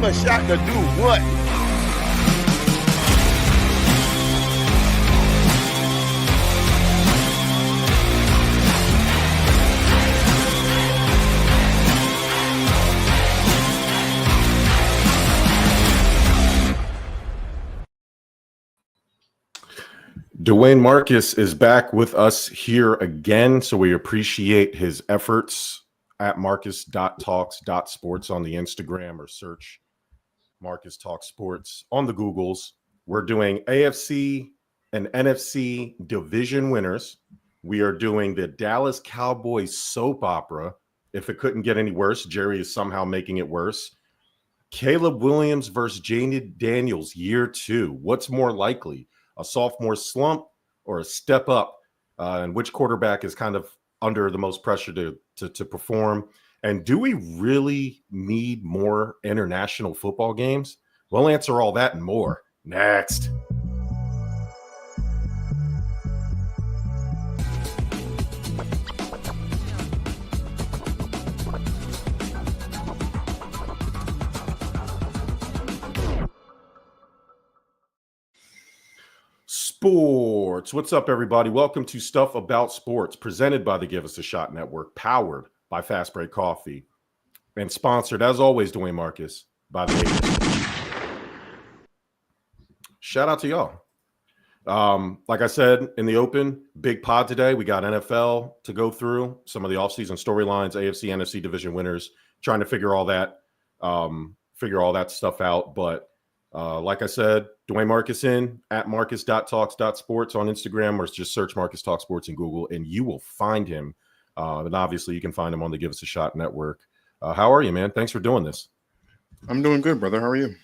a shot to do what? Dwayne Marcus is back with us here again, so we appreciate his efforts at marcus.talks.sports on the Instagram, or search Marcus Talk Sports on the Googles. We're doing AFC and NFC division winners. We are doing the Dallas Cowboys soap opera. If it couldn't get any worse, Jerry is somehow making it worse. Caleb Williams versus Jayden Daniels, year 2. What's more likely? A sophomore slump or a step up, and which quarterback is kind of under the most pressure to perform? And do we really need more international football games? We'll answer all that and more next. Sports. What's up, everybody? Welcome to Stuff About Sports, presented by the Give Us a Shot Network, powered by Fast Break Coffee, and sponsored, as always, Dwayne Marcus, by the Haters. Shout out to y'all. Like I said in the open, big pod today. We got NFL to go through, some of the offseason storylines, AFC, NFC division winners, trying to figure all that stuff out. But like I said, Dwayne Marcus at marcus.talks.sports on Instagram, or just search Marcus Talk Sports in Google, and you will find him. And obviously, you can find him on the Give Us a Shot Network. How are you, man? Thanks for doing this. I'm doing good, brother. How are you?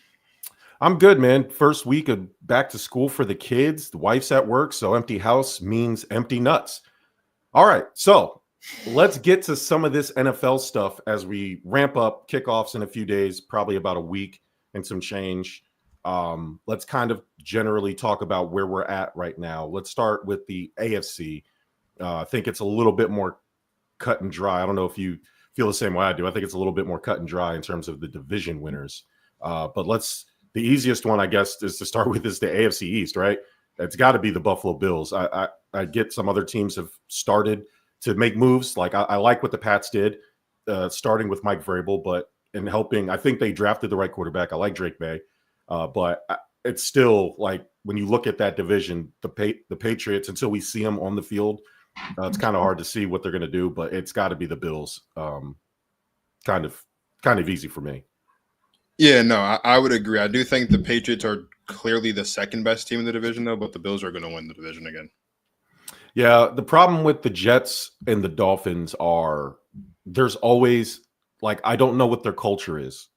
I'm good, man. First week of back to school for the kids. The wife's at work, so empty house means empty nuts. All right, so let's get to some of this NFL stuff as we ramp up kickoffs in a few days, probably about a week and some change. Let's kind of generally talk about where we're at right now. Let's start with the AFC. I think it's a little bit more cut and dry. I don't know if you feel the same way I do. I think it's a little bit more cut and dry in terms of the division winners. But the easiest one, I guess, is to start with is the AFC East, right? It's got to be the Buffalo Bills. I get some other teams have started to make moves. Like I like what the Pats did, starting with Mike Vrabel, but in helping, I think they drafted the right quarterback. I like Drake May. But it's still like when you look at that division, the Patriots, until we see them on the field, it's kind of hard to see what they're going to do. But it's got to be the Bills. Kind of easy for me. Yeah, no, I would agree. I do think the Patriots are clearly the second best team in the division, though. But the Bills are going to win the division again. Yeah, the problem with the Jets and the Dolphins are there's always I don't know what their culture is.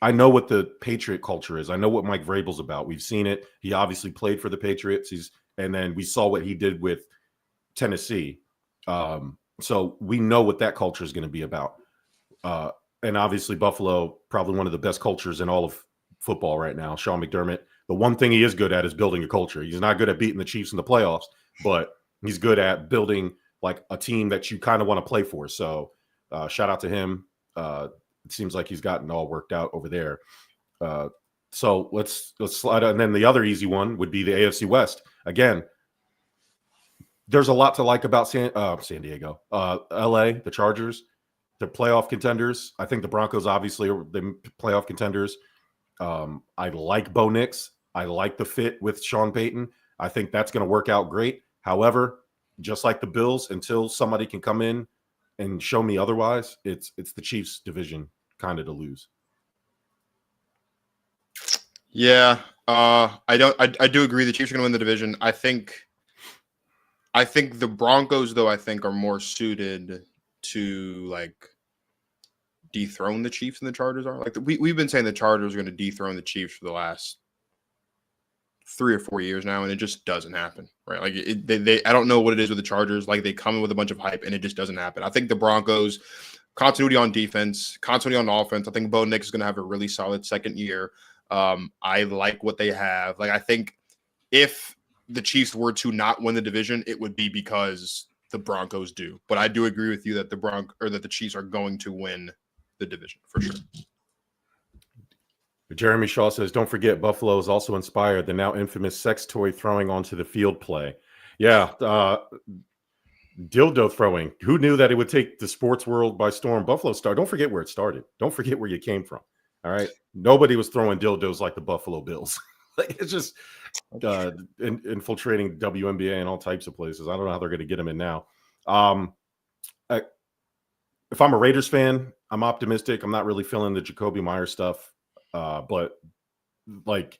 I know what the Patriot culture is. I know what Mike Vrabel's about. We've seen it. He obviously played for the Patriots. And then we saw what he did with Tennessee. So we know what that culture is going to be about. And obviously Buffalo, probably one of the best cultures in all of football right now. Sean McDermott, the one thing he is good at is building a culture. He's not good at beating the Chiefs in the playoffs, but he's good at building like a team that you kind of want to play for. So shout out to him. It seems like he's gotten all worked out over there. So let's slide on. And then the other easy one would be the AFC West. Again, there's a lot to like about San Diego, LA, the Chargers, the playoff contenders. I think the Broncos obviously are the playoff contenders. I like Bo Nix. I like the fit with Sean Payton. I think that's going to work out great. However, just like the Bills, until somebody can come in and show me otherwise, it's the Chiefs division kind of to lose. Yeah, I do agree. The Chiefs are going to win the division. I think the Broncos, though, are more suited to dethrone the Chiefs than the Chargers are. We've been saying the Chargers are going to dethrone the Chiefs for the last 3 or 4 years now, and it just doesn't happen, right? I don't know what it is with the Chargers. They come in with a bunch of hype, and it just doesn't happen. I think the Broncos, continuity on defense, continuity on offense. I think Bo Nix is going to have a really solid second year. I like what they have. I think if the Chiefs were to not win the division, it would be because the Broncos do. But I do agree with you that the Chiefs are going to win the division for sure. Jeremy Shaw says, don't forget, Buffalo is also inspired the now infamous sex toy throwing onto the field play. Yeah, dildo throwing. Who knew that it would take the sports world by storm? Buffalo started. Don't forget where it started. Don't forget where you came from. All right. Nobody was throwing dildos like the Buffalo Bills. It's just infiltrating WNBA and all types of places. I don't know how they're going to get them in now. If I'm a Raiders fan, I'm optimistic. I'm not really feeling the Jacoby Myers stuff. But like,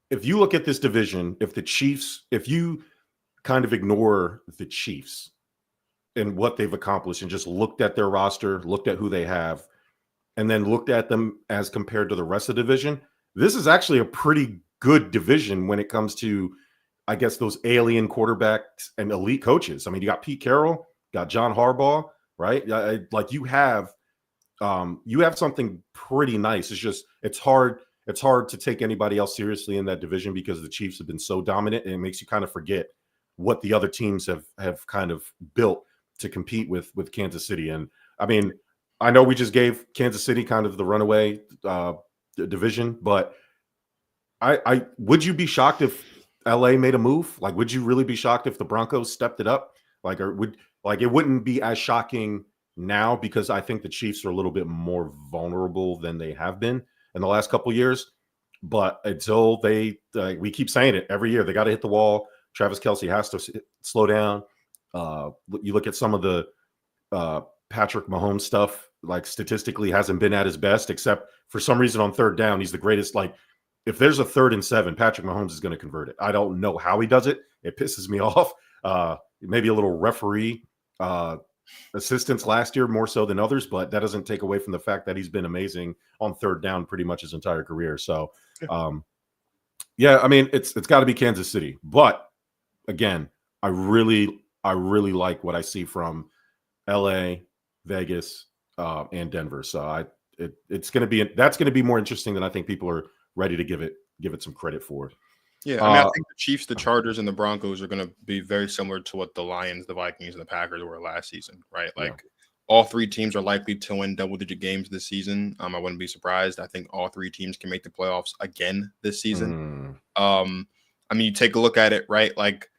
if you look at this division, if you kind of ignore the Chiefs and what they've accomplished and just looked at their roster, looked at who they have, and then looked at them as compared to the rest of the division, this is actually a pretty good division when it comes to, I guess, those alien quarterbacks and elite coaches. I mean, you got Pete Carroll, got John Harbaugh, right? Like you have something pretty nice. It's hard to take anybody else seriously in that division because the Chiefs have been so dominant, and it makes you kind of forget what the other teams have kind of built to compete with Kansas City. And I mean, I know we just gave Kansas City kind of the runaway division, but I would you be shocked if LA made a move? Like, would you really be shocked if the Broncos stepped it up? Like, or it wouldn't be as shocking now because I think the Chiefs are a little bit more vulnerable than they have been in the last couple of years. But until we keep saying it every year, they got to hit the wall. Travis Kelce has to slow down. You look at some of the Patrick Mahomes stuff, like statistically hasn't been at his best, except for some reason on third down, he's the greatest. Like if there's a 3rd and 7, Patrick Mahomes is going to convert it. I don't know how he does it. It pisses me off. Maybe a little referee assistance last year more so than others, but that doesn't take away from the fact that he's been amazing on third down pretty much his entire career. So, yeah, I mean, it's got to be Kansas City, but again, I really like what I see from LA, Vegas, and Denver. So that's going to be more interesting than I think people are ready to give it some credit for. Yeah, I mean, I think the Chiefs, the Chargers, and the Broncos are going to be very similar to what the Lions, the Vikings, and the Packers were last season, right? Like, all 3 teams are likely to win double-digit games this season. I wouldn't be surprised. I think all 3 teams can make the playoffs again this season. I mean, you take a look at it, right? Like,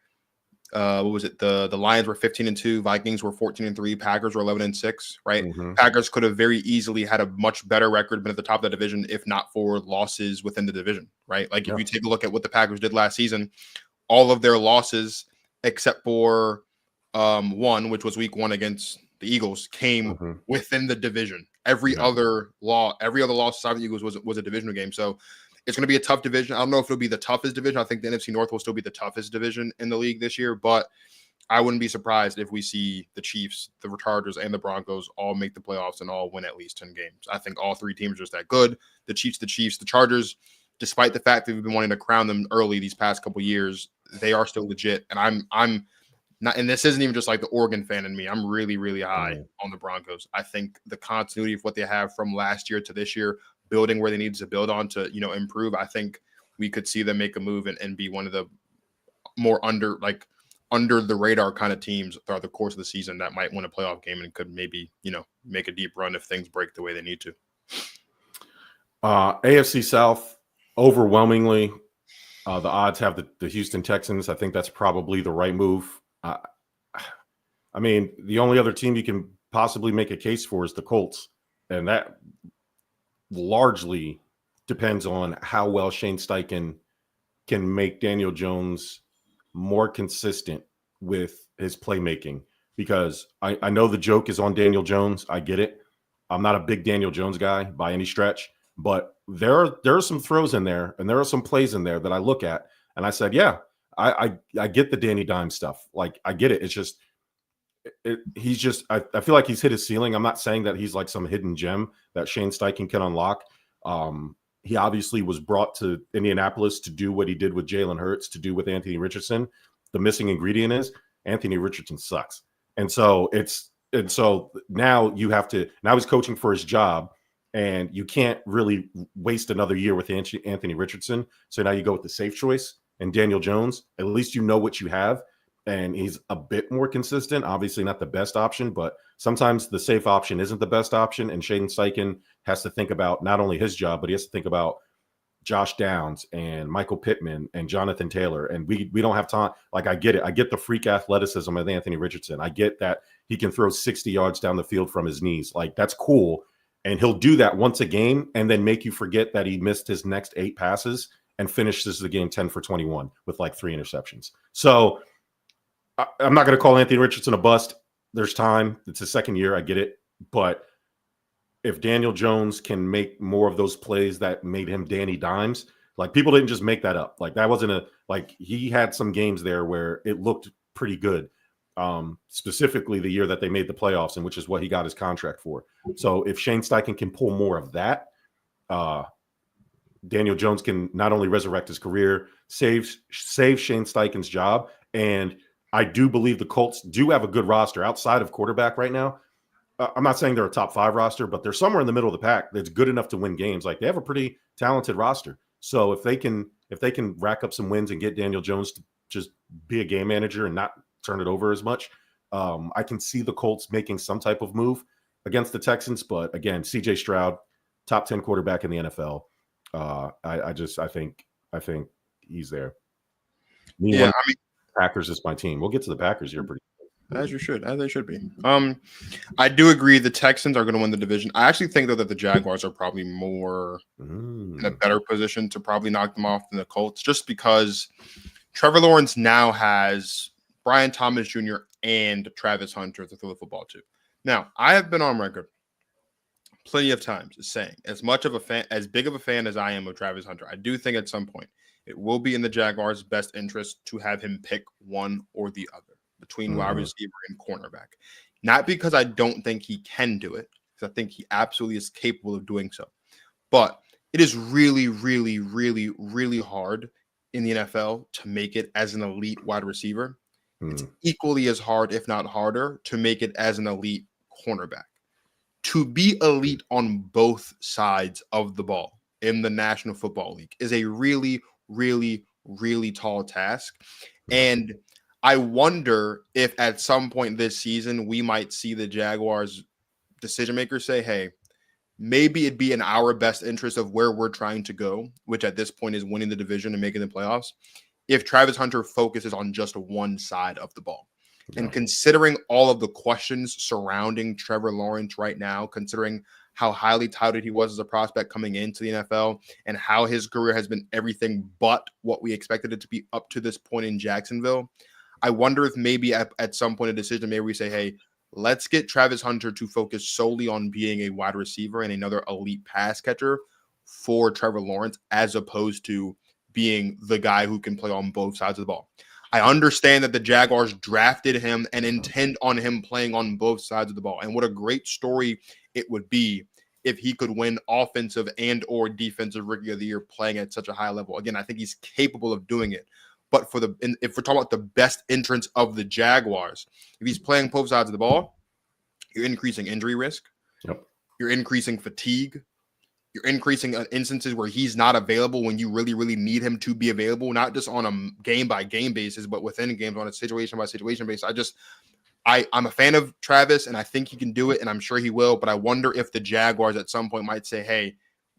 what was it? The Lions were 15-2, Vikings were 14-3, Packers were 11-6, right? Packers could have very easily had a much better record, been at the top of the division if not for losses within the division, right? Like if you take a look at what the Packers did last season, all of their losses except for one, which was week 1 against the Eagles, came within the division. Every other loss aside from the Eagles was a divisional game. So it's going to be a tough division. I don't know if it'll be the toughest division. I think the NFC North will still be the toughest division in the league this year, but I wouldn't be surprised if we see the Chiefs, the Chargers, and the Broncos all make the playoffs and all win at least 10 games. I think all 3 teams are just that good. The Chiefs, the Chargers, despite the fact that we've been wanting to crown them early these past couple years, they are still legit. And I'm not, and this isn't even just like the Oregon fan in me. I'm really, really high on the Broncos. I think the continuity of what they have from last year to this year, building where they need to build on to, improve. I think we could see them make a move and be one of the more under the radar kind of teams throughout the course of the season that might win a playoff game and could maybe, make a deep run if things break the way they need to. AFC South, overwhelmingly, the odds have the Houston Texans. I think that's probably the right move. I mean, the only other team you can possibly make a case for is the Colts, and that largely depends on how well Shane Steichen can make Daniel Jones more consistent with his playmaking, because I know the joke is on Daniel Jones. I get it. I'm not a big Daniel Jones guy by any stretch, but there are some throws in there and there are some plays in there that I look at and I said, yeah, I get the Danny Dimes stuff. Like, I get it. It's just, he's just, I feel like he's hit his ceiling. I'm not saying that he's like some hidden gem that Shane Steichen can unlock. He obviously was brought to Indianapolis to do what he did with Jalen Hurts, to do with Anthony Richardson. The missing ingredient is Anthony Richardson sucks. And so now he's coaching for his job, and you can't really waste another year with Anthony Richardson. So now you go with the safe choice and Daniel Jones. At least you know what you have. and he's a bit more consistent. Obviously not the best option, but sometimes the safe option isn't the best option. And Jayden Steichen has to think about not only his job, but he has to think about Josh Downs and Michael Pittman and Jonathan Taylor. And we don't have time. Like, I get it. I get the freak athleticism of Anthony Richardson. I get that he can throw 60 yards down the field from his knees. Like, that's cool. And he'll do that once a game and then make you forget that he missed his next 8 passes and finishes the game 10 for 21 with like 3 interceptions. So I'm not going to call Anthony Richardson a bust. There's time. It's his second year. I get it. But if Daniel Jones can make more of those plays that made him Danny Dimes, like, people didn't just make that up. Like, that wasn't he had some games there where it looked pretty good. Specifically the year that they made the playoffs, and which is what he got his contract for. So if Shane Steichen can pull more of that, Daniel Jones can not only resurrect his career, save Shane Steichen's job. And I do believe the Colts do have a good roster outside of quarterback right now. I'm not saying they're a top 5 roster, but they're somewhere in the middle of the pack that's good enough to win games. Like, they have a pretty talented roster. So if they can rack up some wins and get Daniel Jones to just be a game manager and not turn it over as much, I can see the Colts making some type of move against the Texans. But again, CJ Stroud, top 10 quarterback in the NFL. I think he's there. Packers is my team. We'll get to the Packers here pretty soon. As they should be. I do agree the Texans are going to win the division. I actually think, though, that the Jaguars are probably more in a better position to probably knock them off than the Colts, just because Trevor Lawrence now has Brian Thomas Jr. and Travis Hunter to throw the football to. Now, I have been on record plenty of times saying, as big of a fan as I am of Travis Hunter, I do think at some point it will be in the Jaguars' best interest to have him pick one or the other between wide receiver and cornerback. Not because I don't think he can do it, because I think he absolutely is capable of doing so. But it is really, really, really, really hard in the NFL to make it as an elite wide receiver. It's equally as hard, if not harder, to make it as an elite cornerback. To be elite on both sides of the ball in the National Football League is a really, really, really tall task. And I wonder if at some point this season we might see the Jaguars decision makers say, hey, maybe it'd be in our best interest of where we're trying to go, which at this point is winning the division and making the playoffs, if Travis Hunter focuses on just one side of the ball. Yeah. And considering all of the questions surrounding Trevor Lawrence right now, considering how highly touted he was as a prospect coming into the NFL and how his career has been everything but what we expected it to be up to this point in Jacksonville, I wonder if maybe at some point a decision, maybe we say, hey, let's get Travis Hunter to focus solely on being a wide receiver and another elite pass catcher for Trevor Lawrence, as opposed to being the guy who can play on both sides of the ball. I understand that the Jaguars drafted him and intend on him playing on both sides of the ball. And what a great story it would be if he could win offensive and or defensive rookie of the year playing at such a high level. Again, I think he's capable of doing it. But if we're talking about the best entrance of the Jaguars, if he's playing both sides of the ball, you're increasing injury risk. Yep. You're increasing fatigue. You're increasing instances where he's not available when you really, really need him to be available, not just on a game-by-game basis, but within games on a situation-by-situation basis. I'm a fan of Travis, and I think he can do it, and I'm sure he will, but I wonder if the Jaguars at some point might say, hey,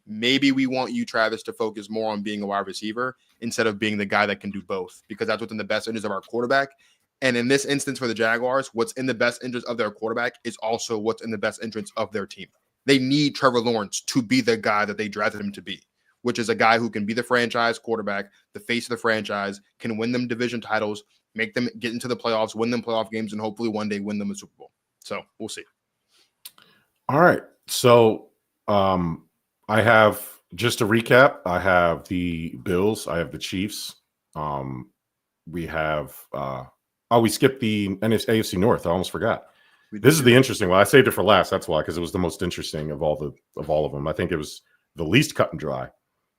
maybe we want you, Travis, to focus more on being a wide receiver instead of being the guy that can do both, because that's what's in the best interest of our quarterback. And in this instance for the Jaguars, what's in the best interest of their quarterback is also what's in the best interest of their team. They need Trevor Lawrence to be the guy that they drafted him to be, which is a guy who can be the franchise quarterback, the face of the franchise, can win them division titles, make them get into the playoffs, win them playoff games, and hopefully one day win them a Super Bowl. So we'll see. All right. So I have, just to recap, I have the Bills, I have the Chiefs. We have we skipped the AFC North. I almost forgot. This is the interesting one. I saved it for last. That's why, because it was the most interesting of all of them. I think it was the least cut and dry.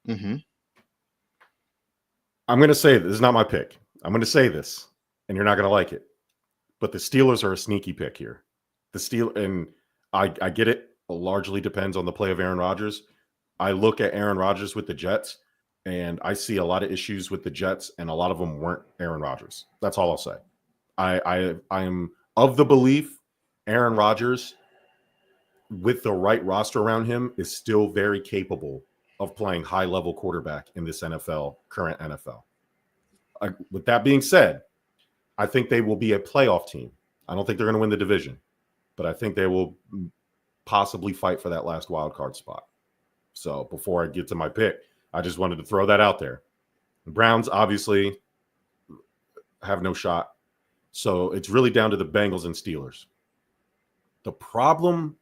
Mm-hmm. I'm going to say this is not my pick. I'm going to say this, and you're not going to like it. But the Steelers are a sneaky pick here. And I get it. It largely depends on the play of Aaron Rodgers. I look at Aaron Rodgers with the Jets, and I see a lot of issues with the Jets, and a lot of them weren't Aaron Rodgers. That's all I'll say. I am of the belief Aaron Rodgers, with the right roster around him, is still very capable of playing high-level quarterback in this current NFL. With that being said, I think they will be a playoff team. I don't think they're going to win the division, but I think they will possibly fight for that last wild card spot. So before I get to my pick, I just wanted to throw that out there. The Browns obviously have no shot. So it's really down to the Bengals and Steelers. The problem,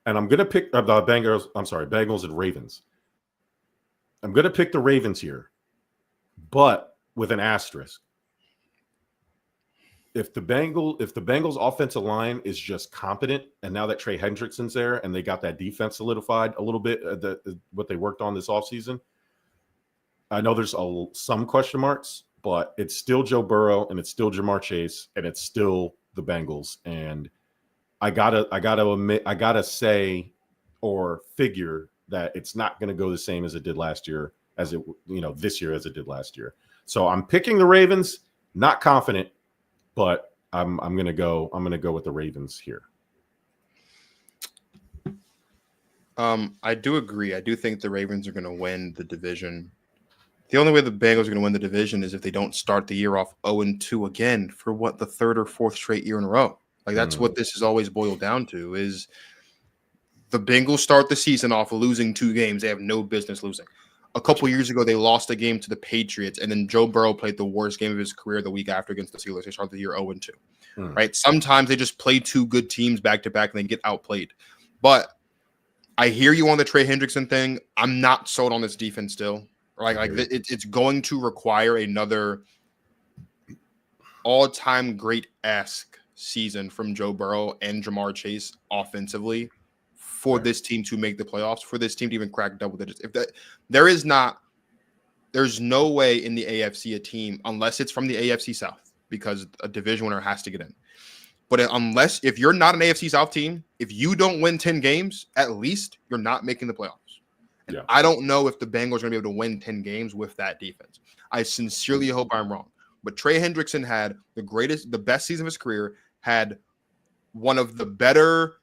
and I'm going to pick the Bengals and Ravens. I'm going to pick the Ravens here, but with an asterisk. If the Bengals offensive line is just competent, and now that Trey Hendrickson's there and they got that defense solidified a little bit, what they worked on this offseason, I know there's some question marks, but it's still Joe Burrow and it's still Jamar Chase and it's still the Bengals. And I gotta say or figure that it's not going to go the same as it did last year, this year as it did last year. So I'm picking the Ravens, not confident, but I'm gonna go with the Ravens here. I do agree. I do think the Ravens are going to win the division. The only way the Bengals are going to win the division is if they don't start the year off 0-2 again for the third or fourth straight year in a row. Like that's what this is always boiled down to, is the Bengals start the season off losing 2 games they have no business losing. A couple years ago, they lost a game to the Patriots, and then Joe Burrow played the worst game of his career the week after against the Steelers. They started the year 0-2, right? Sometimes they just play 2 good teams back-to-back, and they get outplayed. But I hear you on the Trey Hendrickson thing. I'm not sold on this defense still. It's going to require another all-time great-esque season from Joe Burrow and Jamar Chase offensively for this team to make the playoffs, for this team to even crack double digits. There's no way in the AFC a team, unless it's from the AFC South, because a division winner has to get in. But if you're not an AFC South team, if you don't win 10 games, at least you're not making the playoffs. And I don't know if the Bengals are going to be able to win 10 games with that defense. I sincerely hope I'm wrong. But Trey Hendrickson had the best season of his career, had one of the better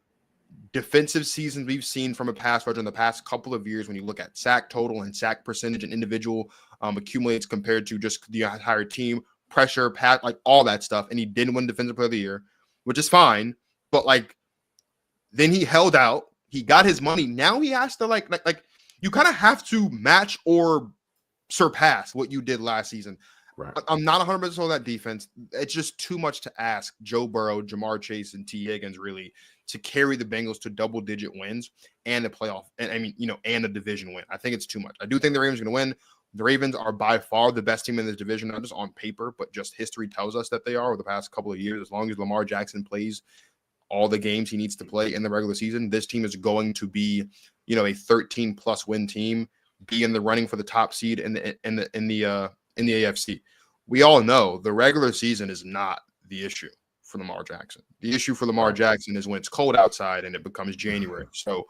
defensive seasons we've seen from a pass rusher in the past couple of years when you look at sack total and sack percentage and individual accumulates compared to just the entire team, pressure, pass, like all that stuff. And he didn't win Defensive Player of the Year, which is fine. But then he held out. He got his money. Now he has to you kind of have to match or surpass what you did last season. Right. I'm not 100% on that defense. It's just too much to ask Joe Burrow, Jamar Chase, and T. Higgins really to carry the Bengals to double-digit wins and a playoff, and a division win. I think it's too much. I do think the Ravens are going to win. The Ravens are by far the best team in this division, not just on paper, but just history tells us that they are over the past couple of years. As long as Lamar Jackson plays all the games he needs to play in the regular season, this team is going to be, a 13-plus win team, be in the running for the top seed in the AFC. We all know the regular season is not the issue for Lamar Jackson. The issue for Lamar Jackson is when it's cold outside and it becomes January. So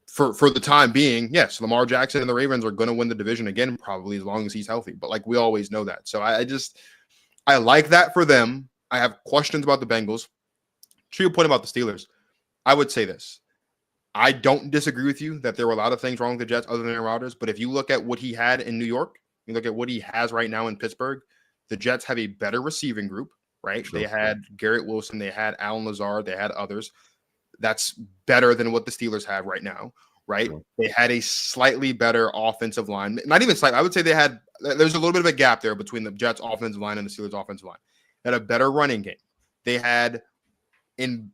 for the time being, yes, Lamar Jackson and the Ravens are going to win the division again, probably as long as he's healthy. But we always know that. So I like that for them. I have questions about the Bengals. To your point about the Steelers, I would say this. I don't disagree with you that there were a lot of things wrong with the Jets other than Aaron Rodgers. But if you look at what he had in New York, you look at what he has right now in Pittsburgh, the Jets have a better receiving group, right? Sure. They had Garrett Wilson, they had Allen Lazard, they had others. That's better than what the Steelers have right now, right? Sure. They had a slightly better offensive line. Not even slightly. I would say there's a little bit of a gap there between the Jets offensive line and the Steelers offensive line. They had a better running game. They had in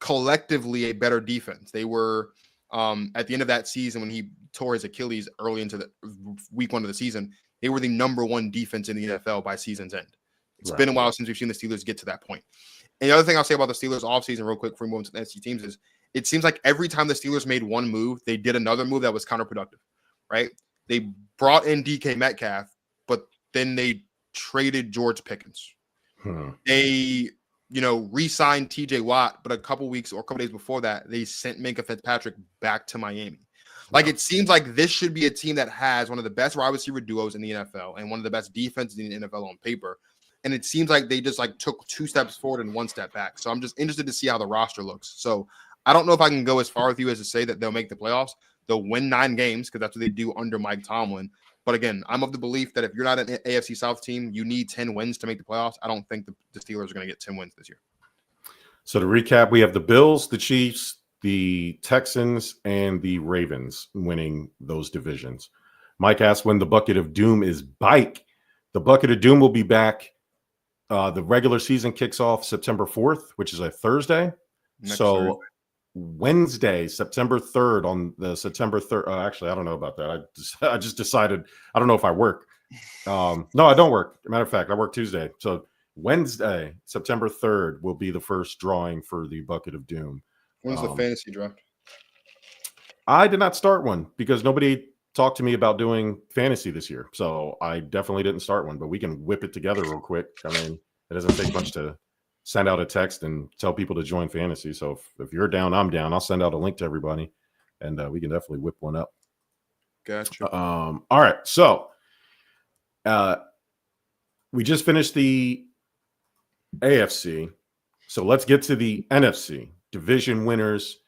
collectively a better defense. They were at the end of that season when he tore his Achilles early into the week 1 of the season, they were the number 1 defense in the NFL by season's end. It's been a while since we've seen the Steelers get to that point. And the other thing I'll say about the Steelers offseason real quick before we move into the NFC teams is it seems like every time the Steelers made one move, they did another move that was counterproductive, right? They brought in DK Metcalf, but then they traded George Pickens. They re-signed TJ Watt, but a couple days before that, they sent Minka Fitzpatrick back to Miami. It seems like this should be a team that has one of the best wide receiver duos in the NFL and one of the best defenses in the NFL on paper. and it seems like they just like took 2 steps forward and 1 step back. So I'm just interested to see how the roster looks. So I don't know if I can go as far with you as to say that they'll make the playoffs. They'll win 9 games because that's what they do under Mike Tomlin. But again, I'm of the belief that if you're not an AFC South team, you need 10 wins to make the playoffs. I don't think the Steelers are going to get 10 wins this year. So to recap, we have the Bills, the Chiefs, the Texans, and the Ravens winning those divisions. Mike asked when the Bucket of Doom is back. The Bucket of Doom will be back. The regular season kicks off September 4th, which is a Thursday. Next Thursday. Wednesday, September 3rd, on the September 3rd. Actually, I don't know about that. I just decided, I don't know if I work. No, I don't work. Matter of fact, I work Tuesday. So Wednesday, September 3rd, will be the first drawing for the Bucket of Doom. When's the fantasy draft? I did not start one because nobody talked to me about doing fantasy this year. So I definitely didn't start one, but we can whip it together real quick. I mean, it doesn't take much to send out a text and tell people to join fantasy. So if you're down, I'm down. I'll send out a link to everybody, and we can definitely whip one up. Gotcha. All right. So we just finished the AFC. So let's get to the NFC division winners.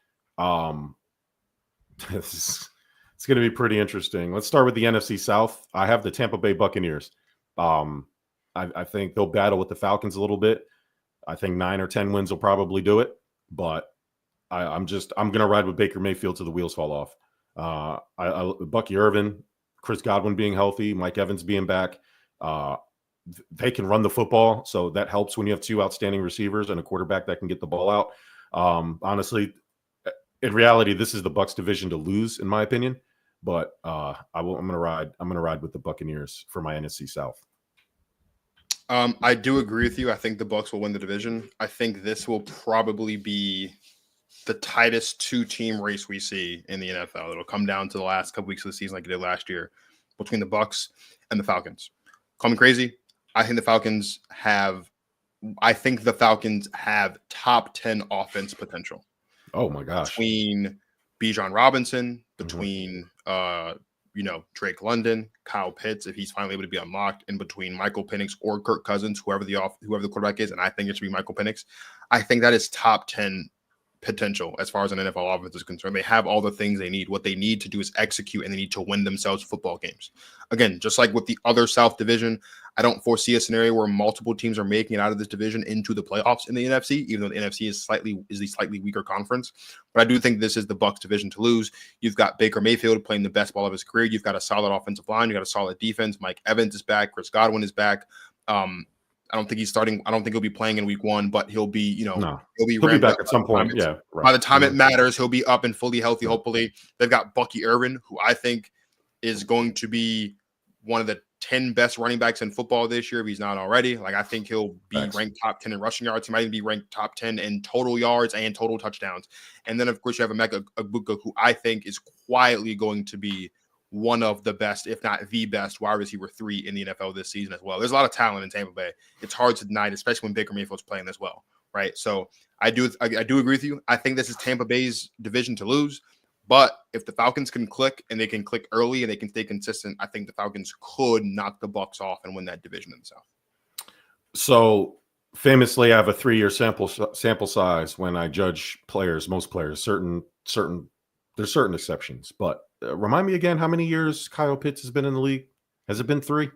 It's going to be pretty interesting. Let's start with the NFC South. I have the Tampa Bay Buccaneers. I think they'll battle with the Falcons a little bit. I think 9 or 10 wins will probably do it, but I'm going to ride with Baker Mayfield till the wheels fall off. Bucky Irvin, Chris Godwin being healthy, Mike Evans being back. They can run the football, so that helps when you have 2 outstanding receivers and a quarterback that can get the ball out. Honestly, in reality, this is the Bucs division to lose, in my opinion. But I'm going to ride with the Buccaneers for my NFC South. I do agree with you. I think the Bucs will win the division. I think this will probably be the tightest 2-team race we see in the NFL. It'll come down to the last couple weeks of the season, like it did last year, between the Bucs and the Falcons. Call me crazy. I think the Falcons have top 10 offense potential. Oh my gosh! Between Bijan Robinson, between Drake London, Kyle Pitts, if he's finally able to be unlocked, and between Michael Penix or Kirk Cousins, whoever the quarterback is, and I think it should be Michael Penix. I think that is top 10 potential as far as an NFL offense is concerned. They have all the things they need. What they need to do is execute, and they need to win themselves football games. Again, just like with the other South division, I don't foresee a scenario where multiple teams are making it out of this division into the playoffs in the NFC, even though the NFC is the slightly weaker conference. But I do think this is the Bucs division to lose. You've got Baker Mayfield playing the best ball of his career. You've got a solid offensive line. You've got a solid defense. Mike Evans is back. Chris Godwin is back. I don't think he's starting. I don't think he'll be playing in week 1, but he'll be, he'll be back at some point. Yeah. Right. By the time it matters, he'll be up and fully healthy. Hopefully, they've got Bucky Irvin, who I think is going to be one of the 10 best running backs in football this year if he's not already. Like, I think he'll be ranked top 10 in rushing yards. He might even be ranked top 10 in total yards and total touchdowns. And then, of course, you have Micah Parsons, who I think is quietly going to be one of the best, if not the best, wide receiver 3 in the NFL this season as well. There's a lot of talent in Tampa Bay. It's hard to deny, especially when Baker Mayfield's playing as well, right? So I do agree with you. I think this is Tampa Bay's division to lose. But if the Falcons can click and they can click early and they can stay consistent, I think the Falcons could knock the Bucs off and win that division in the South. So famously, I have a 3-year sample size when I judge players, most players. There's certain exceptions, but remind me again how many years Kyle Pitts has been in the league. Has it been 3?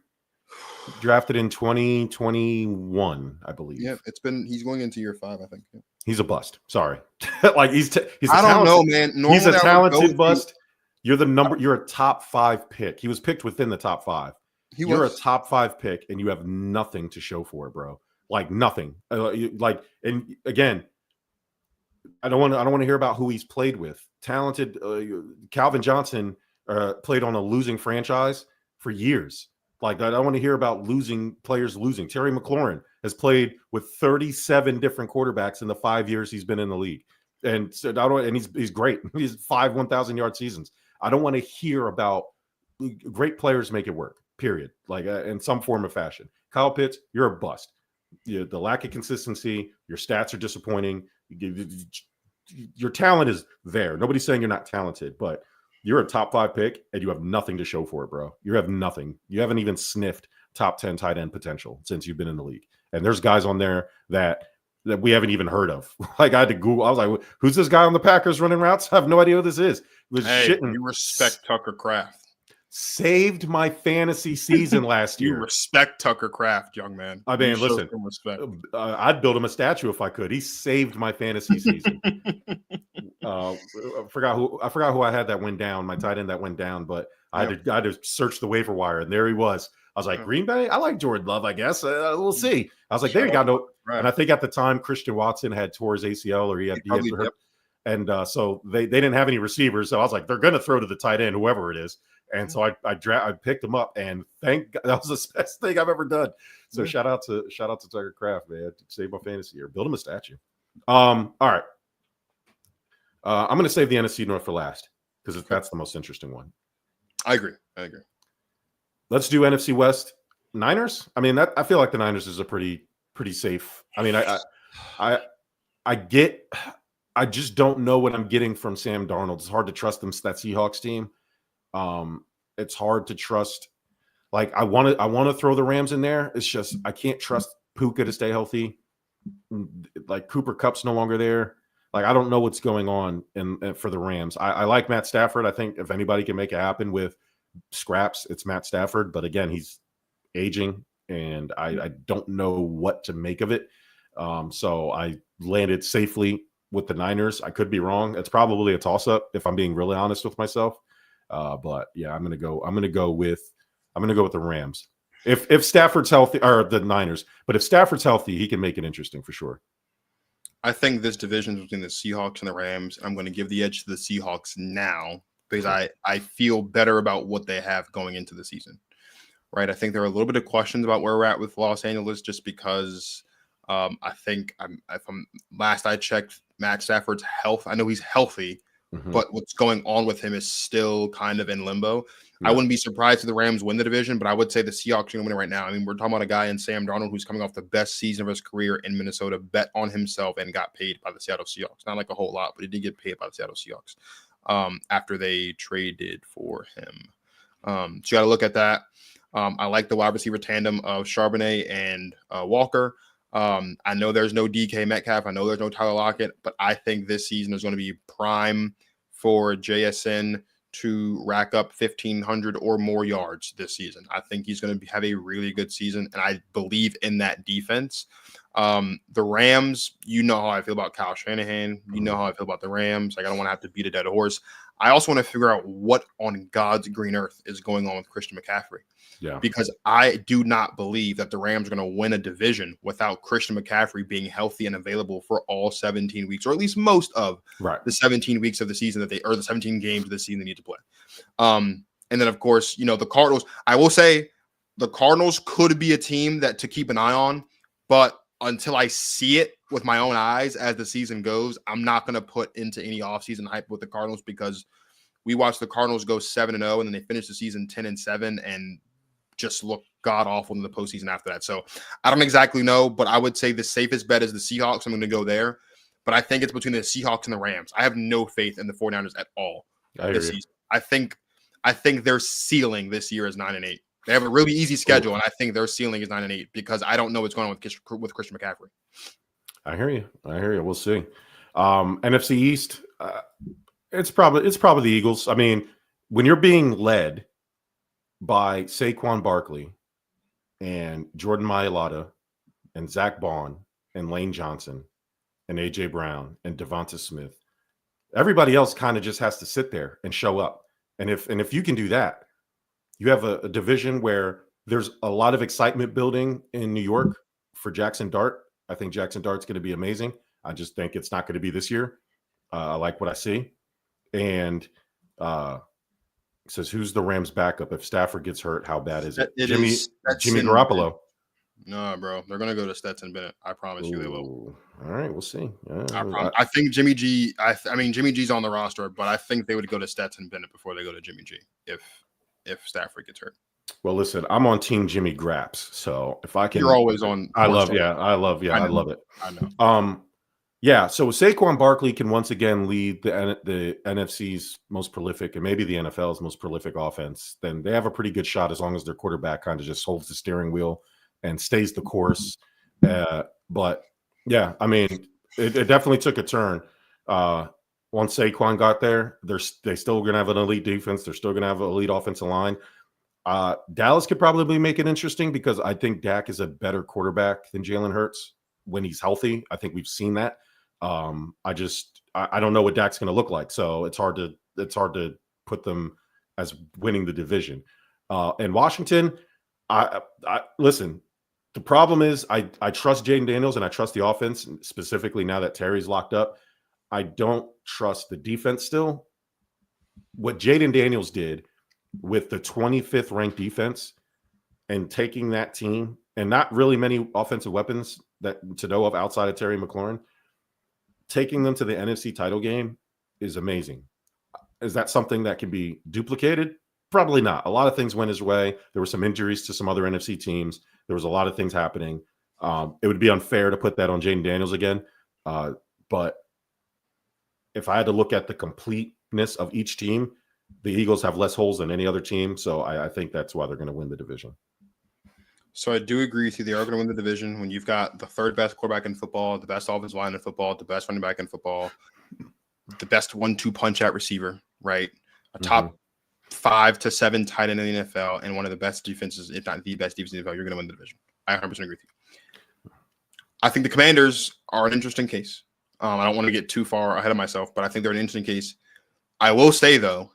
Drafted in 2021, I believe. Yeah, he's going into year 5, I think. Yeah. He's a bust. Sorry. He's I don't know, man. Normally he's a talented bust. You're a top 5 pick. He was picked within the top 5. You're a top 5 pick and you have nothing to show for it, bro. Like nothing. And again, I don't want to hear about who he's played with. Talented Calvin Johnson played on a losing franchise for years. Like, I don't want to hear about players losing. Terry McLaurin has played with 37 different quarterbacks in the 5 years he's been in the league. And so he's great. He's 5 1,000-yard seasons. I don't want to hear about great players make it work, period. Like in some form or fashion. Kyle Pitts, you're a bust. The lack of consistency, your stats are disappointing. Your talent is there. Nobody's saying you're not talented, but you're a top 5 pick and you have nothing to show for it, bro. You have nothing. You haven't even sniffed top 10 tight end potential since you've been in the league. And there's guys on there that we haven't even heard of. Like I had to Google. I was like, who's this guy on the Packers running routes? I have no idea who this is. It was shitting. You respect Tucker Kraft. Saved my fantasy season last year. You respect Tucker Kraft, young man. I mean, listen, I'd build him a statue if I could. He saved my fantasy season. I forgot who I had that went down, my tight end that went down, but I had to search the waiver wire, and there he was. I was like, Green Bay? I like Jordan Love, I guess. We'll see. I was like, there you go. Right. And I think at the time, Christian Watson had tore his ACL, or he had hurt. And so they didn't have any receivers. So I was like, they're going to throw to the tight end, whoever it is. And so I picked him up, and thank God, that was the best thing I've ever done. So shout out to Tucker Kraft, man. Save my fantasy year. Build him a statue. All right. I'm going to save the NFC North for last because that's the most interesting one. I agree. Let's do NFC West. Niners. I mean, I feel like the Niners is a pretty safe. I mean, I just don't know what I'm getting from Sam Darnold. It's hard to trust that Seahawks team. It's hard to trust. Like I want to throw the Rams in there. It's just I can't trust Puka to stay healthy. Like Cooper Kupp's no longer there. Like I don't know what's going on for the Rams. I like Matt Stafford. I think if anybody can make it happen with scraps, it's Matt Stafford. But again, he's aging, and I don't know what to make of it. So I landed safely with the Niners. I could be wrong. It's probably a toss-up if I'm being really honest with myself. But yeah, I'm gonna go with the Rams. If Stafford's healthy, or the Niners, but if Stafford's healthy, he can make it interesting for sure. I think this division is between the Seahawks and the Rams. I'm going to give the edge to the Seahawks now because I feel better about what they have going into the season. Right? I think there are a little bit of questions about where we're at with Los Angeles, just because I think last I checked, Matt Stafford's health. I know he's healthy. But what's going on with him is still kind of in limbo. Yeah. I wouldn't be surprised if the Rams win the division, but I would say the Seahawks are going to win it right now. I mean, we're talking about a guy in Sam Darnold who's coming off the best season of his career in Minnesota, bet on himself, and got paid by the Seattle Seahawks. Not like a whole lot, but he did get paid by the Seattle Seahawks after they traded for him. So you got to look at that. I like the wide receiver tandem of Charbonnet and Walker. I know there's no DK Metcalf. I know there's no Tyler Lockett, but I think this season is going to be prime for JSN to rack up 1,500 or more yards this season. I think he's going to have a really good season, and I believe in that defense. The Rams, you know how I feel about Kyle Shanahan. You know how I feel about the Rams. Like, I don't want to have to beat a dead horse. I also want to figure out what on God's green earth is going on with Christian McCaffrey. Yeah. Because I do not believe that the Rams are going to win a division without Christian McCaffrey being healthy and available for all 17 weeks, or at least most of the 17 weeks of the season or the 17 games of the season they need to play. And then, of course, the Cardinals. I will say the Cardinals could be a team to keep an eye on, but until I see it with my own eyes as the season goes, I'm not going to put into any offseason hype with the Cardinals, because we watched the Cardinals go 7-0, and then they finished the season 10-7 and just look god awful in the postseason after that. So I don't exactly know, but I would say the safest bet is the Seahawks. I'm going to go there, but I think it's between the Seahawks and the Rams. I have no faith in the 49ers at all this season. I think their ceiling this year is 9-8. They have a really easy schedule, and I think their ceiling is 9-8 because I don't know what's going on with Christian McCaffrey. I hear you. We'll see. NFC East, it's probably the Eagles. I mean, when you're being led by Saquon Barkley and Jordan Mailata and Zach Bond and Lane Johnson and A.J. Brown and Devonta Smith, everybody else kind of just has to sit there and show up. And if you can do that, you have a division where there's a lot of excitement building in New York for Jackson Dart. I think Jackson Dart's going to be amazing. I just think it's not going to be this year. I like what I see. And says, who's the Rams backup? If Stafford gets hurt, how bad is it? Jimmy Garoppolo. No, bro. They're going to go to Stetson Bennett. I promise you they will. All right, we'll see. I think Jimmy G, I mean, Jimmy G's on the roster, but I think they would go to Stetson Bennett before they go to Jimmy G if Stafford gets hurt. Well, listen, I'm on team Jimmy Graps, so if I can, you're always on. I love it. I know. Yeah, so Saquon Barkley can once again lead the NFC's most prolific and maybe the NFL's most prolific offense. Then they have a pretty good shot as long as their quarterback kind of just holds the steering wheel and stays the course. But yeah, I mean, it definitely took a turn. Once Saquon got there, they still going to have an elite defense. They're still going to have an elite offensive line. Dallas could probably make it interesting because I think Dak is a better quarterback than Jalen Hurts when he's healthy. I think we've seen that. I don't know what Dak's going to look like, so it's hard to put them as winning the division. In Washington, I listen. The problem is I trust Jayden Daniels and I trust the offense, specifically now that Terry's locked up. I don't trust the defense still. What Jayden Daniels did with the 25th ranked defense and taking that team and not really many offensive weapons that to know of outside of Terry McLaurin, taking them to the NFC title game is amazing. Is that something that can be duplicated? Probably not. A lot of things went his way. There were some injuries to some other NFC teams. There was a lot of things happening. It would be unfair to put that on Jayden Daniels again. But if I had to look at the completeness of each team, the Eagles have less holes than any other team. So I think that's why they're going to win the division. So I do agree with you. They are going to win the division when you've got the third best quarterback in football, the best offensive line in football, the best running back in football, the best 1-2 punch out receiver, right? A top 5 to 7 tight end in the NFL and one of the best defenses, if not the best defense in the NFL. You're going to win the division. I 100% agree with you. I think the Commanders are an interesting case. I don't want to get too far ahead of myself, but I think they're an interesting case. I will say, though,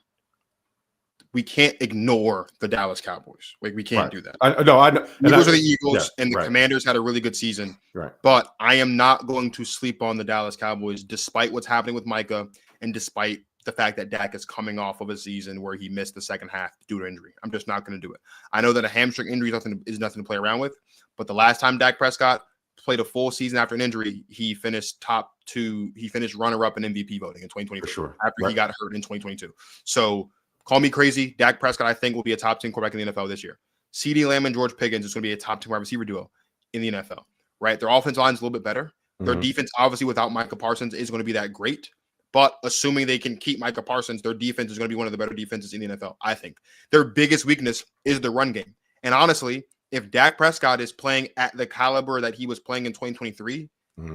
we can't ignore the Dallas Cowboys. Like, we can't do that. I know. Eagles are the Eagles, and the Commanders had a really good season. Right. But I am not going to sleep on the Dallas Cowboys, despite what's happening with Micah and despite the fact that Dak is coming off of a season where he missed the second half due to injury. I'm just not going to do it. I know that a hamstring injury is nothing to play around with, but the last time Dak Prescott played a full season after an injury, he finished top 2. He finished runner-up in MVP voting in 2022 after he got hurt in 2022. So call me crazy. Dak Prescott, I think, will be a top 10 quarterback in the NFL this year. CeeDee Lamb and George Pickens is going to be a top 10 wide receiver duo in the NFL, right? Their offensive line is a little bit better. Their defense, obviously, without Micah Parsons, is going to be that great. But assuming they can keep Micah Parsons, their defense is going to be one of the better defenses in the NFL, I think. Their biggest weakness is the run game. And honestly, if Dak Prescott is playing at the caliber that he was playing in 2023,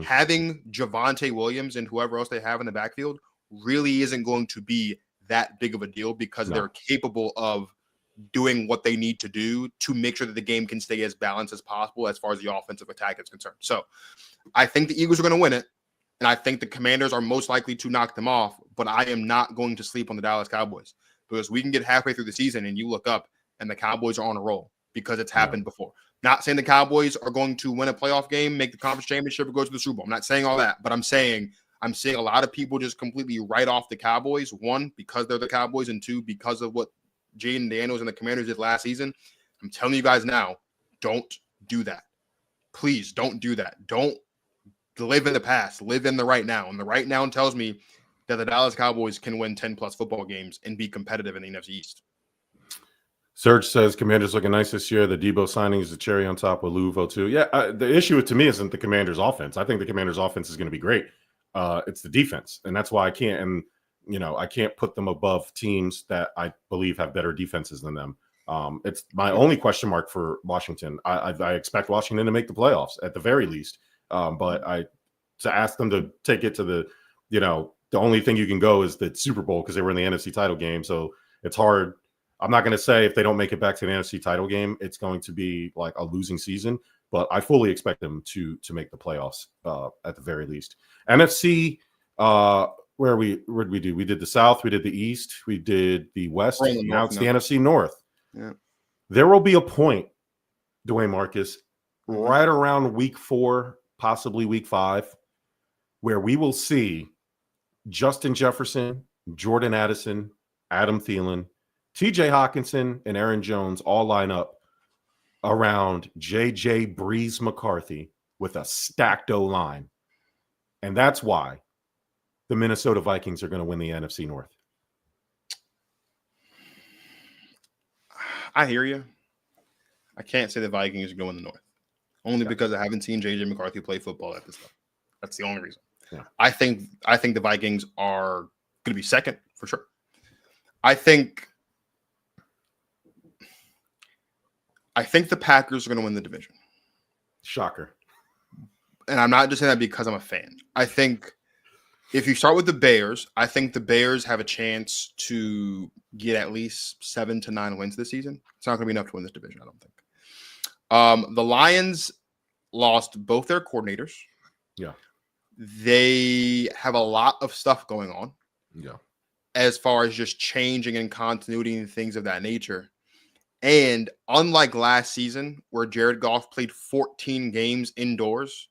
having Javonte Williams and whoever else they have in the backfield really isn't going to be that big of a deal because they're capable of doing what they need to do to make sure that the game can stay as balanced as possible as far as the offensive attack is concerned. So I think the Eagles are going to win it. And I think the Commanders are most likely to knock them off, but I am not going to sleep on the Dallas Cowboys because we can get halfway through the season and you look up and the Cowboys are on a roll because it's happened before. Not saying the Cowboys are going to win a playoff game, make the conference championship, or go to the Super Bowl. I'm not saying all that, but I'm seeing a lot of people just completely write off the Cowboys. One, because they're the Cowboys, and two, because of what Jayden Daniels and the Commanders did last season. I'm telling you guys now, don't do that. Please don't do that. Don't live in the past. Live in the right now. And the right now tells me that the Dallas Cowboys can win 10-plus football games and be competitive in the NFC East. Serge says Commanders looking nice this year. The Debo signing is the cherry on top with Louisville too. Yeah, the issue to me isn't the Commanders' offense. I think the Commanders' offense is going to be great. It's the defense, and that's why I can't put them above teams that I believe have better defenses than them. It's my only question mark for Washington. I expect Washington to make the playoffs at the very least, but to ask them to take it to the only thing you can go is the Super Bowl because they were in the NFC title game, so it's hard. I'm not going to say if they don't make it back to the NFC title game, it's going to be like a losing season, but I fully expect them to make the playoffs at the very least. NFC, where did we do? We did the South, we did the East, we did the West. Now it's the NFC North. Yeah. There will be a point, Dwayne Marcus, right around week 4, possibly week 5, where we will see Justin Jefferson, Jordan Addison, Adam Thielen, TJ Hawkinson, and Aaron Jones all line up around JJ Breeze McCarthy with a stacked O-line. And that's why the Minnesota Vikings are going to win the NFC North. I hear you. I can't say the Vikings are going to win the North. Only because I haven't seen JJ McCarthy play football at this level. That's the only reason. Yeah. I think the Vikings are going to be second for sure. I think the Packers are going to win the division. Shocker. And I'm not just saying that because I'm a fan. I think if you start with the Bears, I think the Bears have a chance to get at least 7 to 9 wins this season. It's not going to be enough to win this division, I don't think. The Lions lost both their coordinators. Yeah. They have a lot of stuff going on. Yeah. As far as just changing and continuity and things of that nature. And unlike last season, where Jared Goff played 14 games indoors,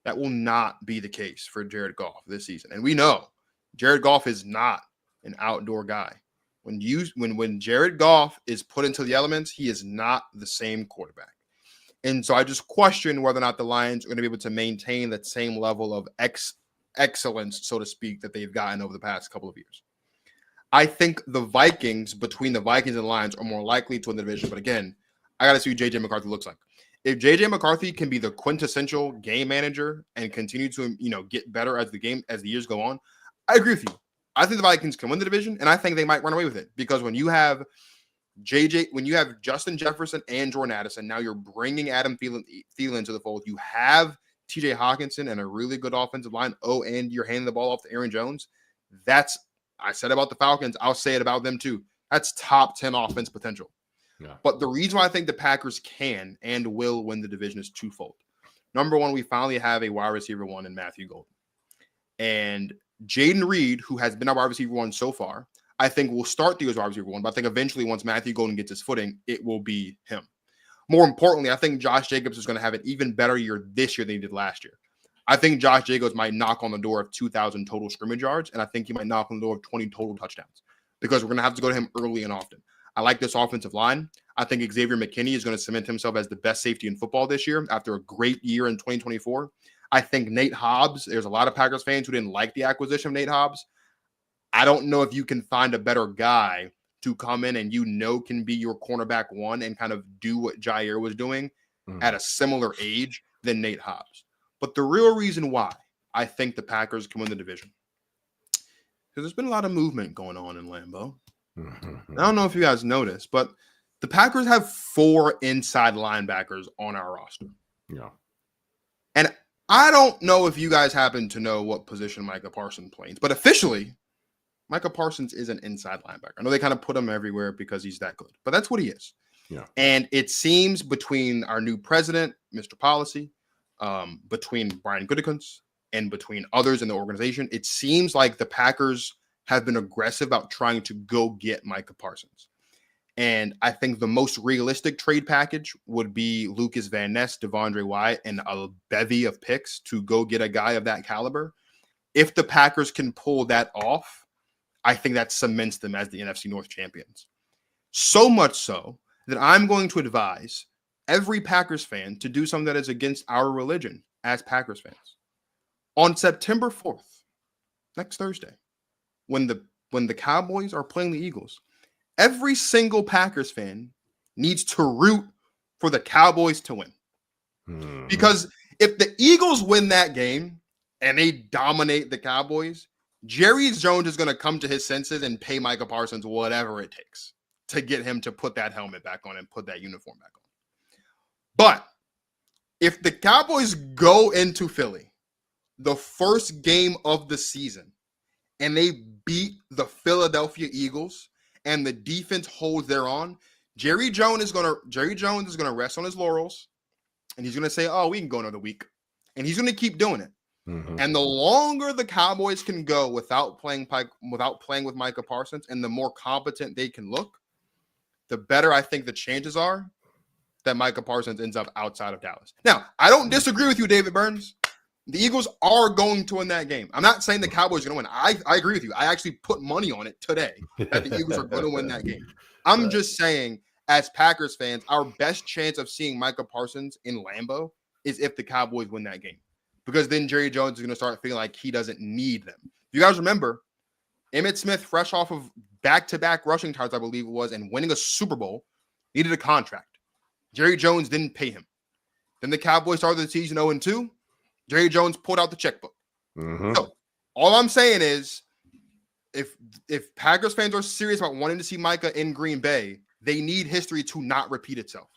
that will not be the case for Jared Goff this season. And we know Jared Goff is not an outdoor guy. When Jared Goff is put into the elements, he is not the same quarterback. And so I just question whether or not the Lions are going to be able to maintain that same level of excellence, so to speak, that they've gotten over the past couple of years. I think the Vikings, between the Vikings and the Lions, are more likely to win the division. But again, I got to see what J.J. McCarthy looks like. If J.J. McCarthy can be the quintessential game manager and continue to, get better as the years go on, I agree with you. I think the Vikings can win the division, and I think they might run away with it because when you have Justin Jefferson and Jordan Addison, now you're bringing Adam Thielen to the fold. You have T.J. Hawkinson and a really good offensive line. Oh, and you're handing the ball off to Aaron Jones. I said about the Falcons. I'll say it about them too. That's top 10 offense potential. Yeah. But the reason why I think the Packers can and will win the division is twofold. Number one, we finally have a wide receiver one in Matthew Golden. And Jayden Reed, who has been our wide receiver one so far, I think will start the year as wide receiver one. But I think eventually once Matthew Golden gets his footing, it will be him. More importantly, I think Josh Jacobs is going to have an even better year this year than he did last year. I think Josh Jacobs might knock on the door of 2,000 total scrimmage yards, and I think he might knock on the door of 20 total touchdowns because we're going to have to go to him early and often. I like this offensive line. I think Xavier McKinney is going to cement himself as the best safety in football this year after a great year in 2024. I think Nate Hobbs, there's a lot of Packers fans who didn't like the acquisition of Nate Hobbs. I don't know if you can find a better guy to come in and can be your cornerback one and kind of do what Jair was doing at a similar age than Nate Hobbs. But the real reason why I think the Packers can win the division, because there's been a lot of movement going on in Lambeau. I don't know if you guys noticed, but the Packers have 4 inside linebackers on our roster. Yeah. And I don't know if you guys happen to know what position Micah Parsons plays, but officially, Micah Parsons is an inside linebacker. I know they kind of put him everywhere because he's that good, but that's what he is. Yeah. And it seems between our new president, Mr. Policy, between Brian Gutekunst and between others in the organization, it seems like the Packers have been aggressive about trying to go get Micah Parsons. And I think the most realistic trade package would be Lucas Van Ness, Devondre Wyatt, and a bevy of picks to go get a guy of that caliber. If the Packers can pull that off, I think that cements them as the NFC North champions. So much so that I'm going to advise every Packers fan to do something that is against our religion as Packers fans. On September 4th, next Thursday, when the Cowboys are playing the Eagles, every single Packers fan needs to root for the Cowboys to win. Because if the Eagles win that game and they dominate the Cowboys, Jerry Jones is going to come to his senses and pay Micah Parsons whatever it takes to get him to put that helmet back on and put that uniform back on. But if the Cowboys go into Philly, the first game of the season, and they beat the Philadelphia Eagles and the defense holds their own, Jerry Jones is going to rest on his laurels and he's going to say, "Oh, we can go another week." And he's going to keep doing it. And the longer the Cowboys can go without playing with Micah Parsons and the more competent they can look, the better I think the chances are that Micah Parsons ends up outside of Dallas. Now, I don't disagree with you, David Burns. The Eagles are going to win that game. I'm not saying the Cowboys are going to win. I agree with you. I actually put money on it today that the Eagles are going to win that game. I'm just saying, as Packers fans, our best chance of seeing Micah Parsons in Lambeau is if the Cowboys win that game. Because then Jerry Jones is going to start feeling like he doesn't need them. You guys remember, Emmitt Smith, fresh off of back-to-back rushing titles, I believe it was, and winning a Super Bowl, needed a contract. Jerry Jones didn't pay him. Then the Cowboys started the season 0-2. Jerry Jones pulled out the checkbook. Mm-hmm. So all I'm saying is, if Packers fans are serious about wanting to see Micah in Green Bay, they need history to not repeat itself.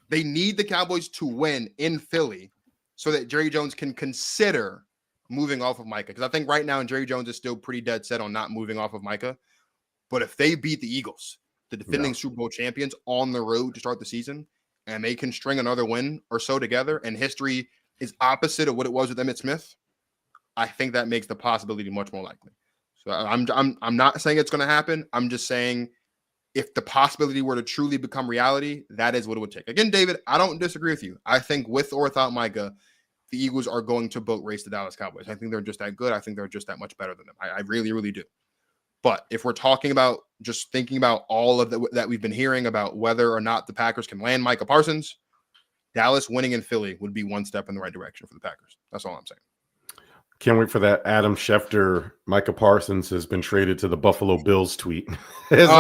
They need the Cowboys to win in Philly so that Jerry Jones can consider moving off of Micah. Because I think right now Jerry Jones is still pretty dead set on not moving off of Micah. But if they beat the Eagles, the defending Super Bowl champions, on the road to start the season, and they can string another win or so together, and history is opposite of what it was with Emmitt Smith, I think that makes the possibility much more likely. So I'm not saying it's going to happen. I'm just saying if the possibility were to truly become reality, that is what it would take. Again, David, I don't disagree with you. I think with or without Micah, the Eagles are going to boat race the Dallas Cowboys. I think they're just that good. I think they're just that much better than them. I really, really do. But if we're talking about just thinking about all of that we've been hearing about whether or not the Packers can land Micah Parsons, Dallas winning in Philly would be one step in the right direction for the Packers. That's all I'm saying. Can't wait for that Adam Schefter, Micah Parsons has been traded to the Buffalo Bills tweet. That's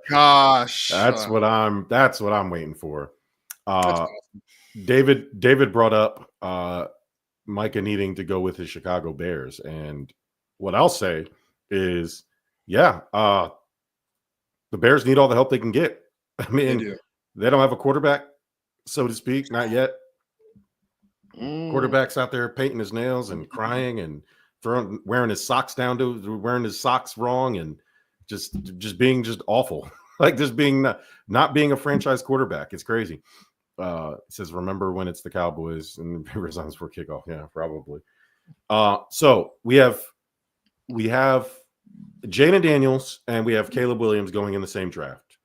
gosh. That's what I'm waiting for. Awesome. David brought up Micah needing to go with his Chicago Bears. And what I'll say is, the Bears need all the help they can get. I mean, they don't have a quarterback, so to speak, not yet. Quarterback's out there painting his nails and crying and wearing his socks wearing his socks wrong and just being just awful. Like just being not being a franchise quarterback. It's crazy. It says, remember when it's the Cowboys and resigns for kickoff. Yeah, probably. So we have Jayden Daniels and we have Caleb Williams going in the same draft.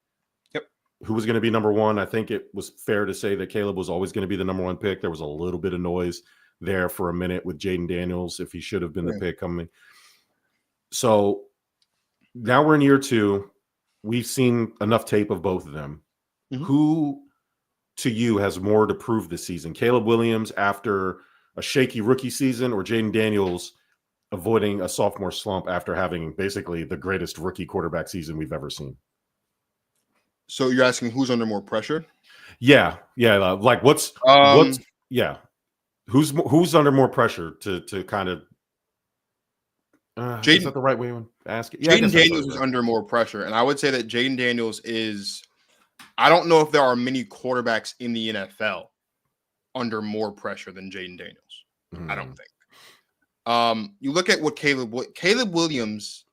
Who was going to be number one? I think it was fair to say that Caleb was always going to be the number one pick. There was a little bit of noise there for a minute with Jayden Daniels, if he should have been the pick coming. So now we're in year two. We've seen enough tape of both of them. Mm-hmm. Who to you has more to prove this season? Caleb Williams after a shaky rookie season, or Jayden Daniels avoiding a sophomore slump after having basically the greatest rookie quarterback season we've ever seen? So you're asking who's under more pressure? Yeah. Like who's under more pressure to kind of? Is that the right way to ask it? Jayden Daniels is under more pressure, and I would say that Jayden Daniels is. I don't know if there are many quarterbacks in the NFL under more pressure than Jayden Daniels. I don't think. You look at what Caleb Williams.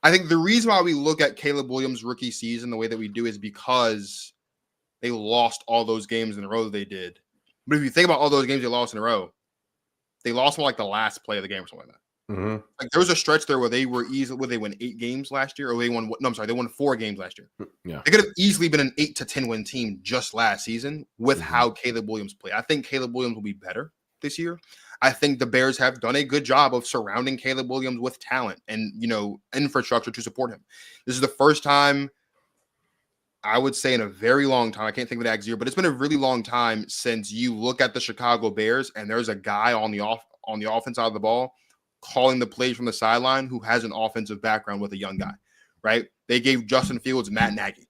I think the reason why we look at Caleb Williams' rookie season the way that we do is because they lost all those games in a row that they did. But if you think about all those games they lost in a row, they lost them like the last play of the game or something like that. Mm-hmm. Like there was a stretch there where they were they won 8 games last year, or they won 4 games last year. Yeah, they could have easily been an 8 to 10 win team just last season with how Caleb Williams played. I think Caleb Williams will be better this year. I think the Bears have done a good job of surrounding Caleb Williams with talent and, infrastructure to support him. This is the first time, I would say, in a very long time. I can't think of the exact year, but it's been a really long time since you look at the Chicago Bears and there's a guy on the offense side of the ball calling the plays from the sideline who has an offensive background with a young guy, right? They gave Justin Fields Matt Nagy.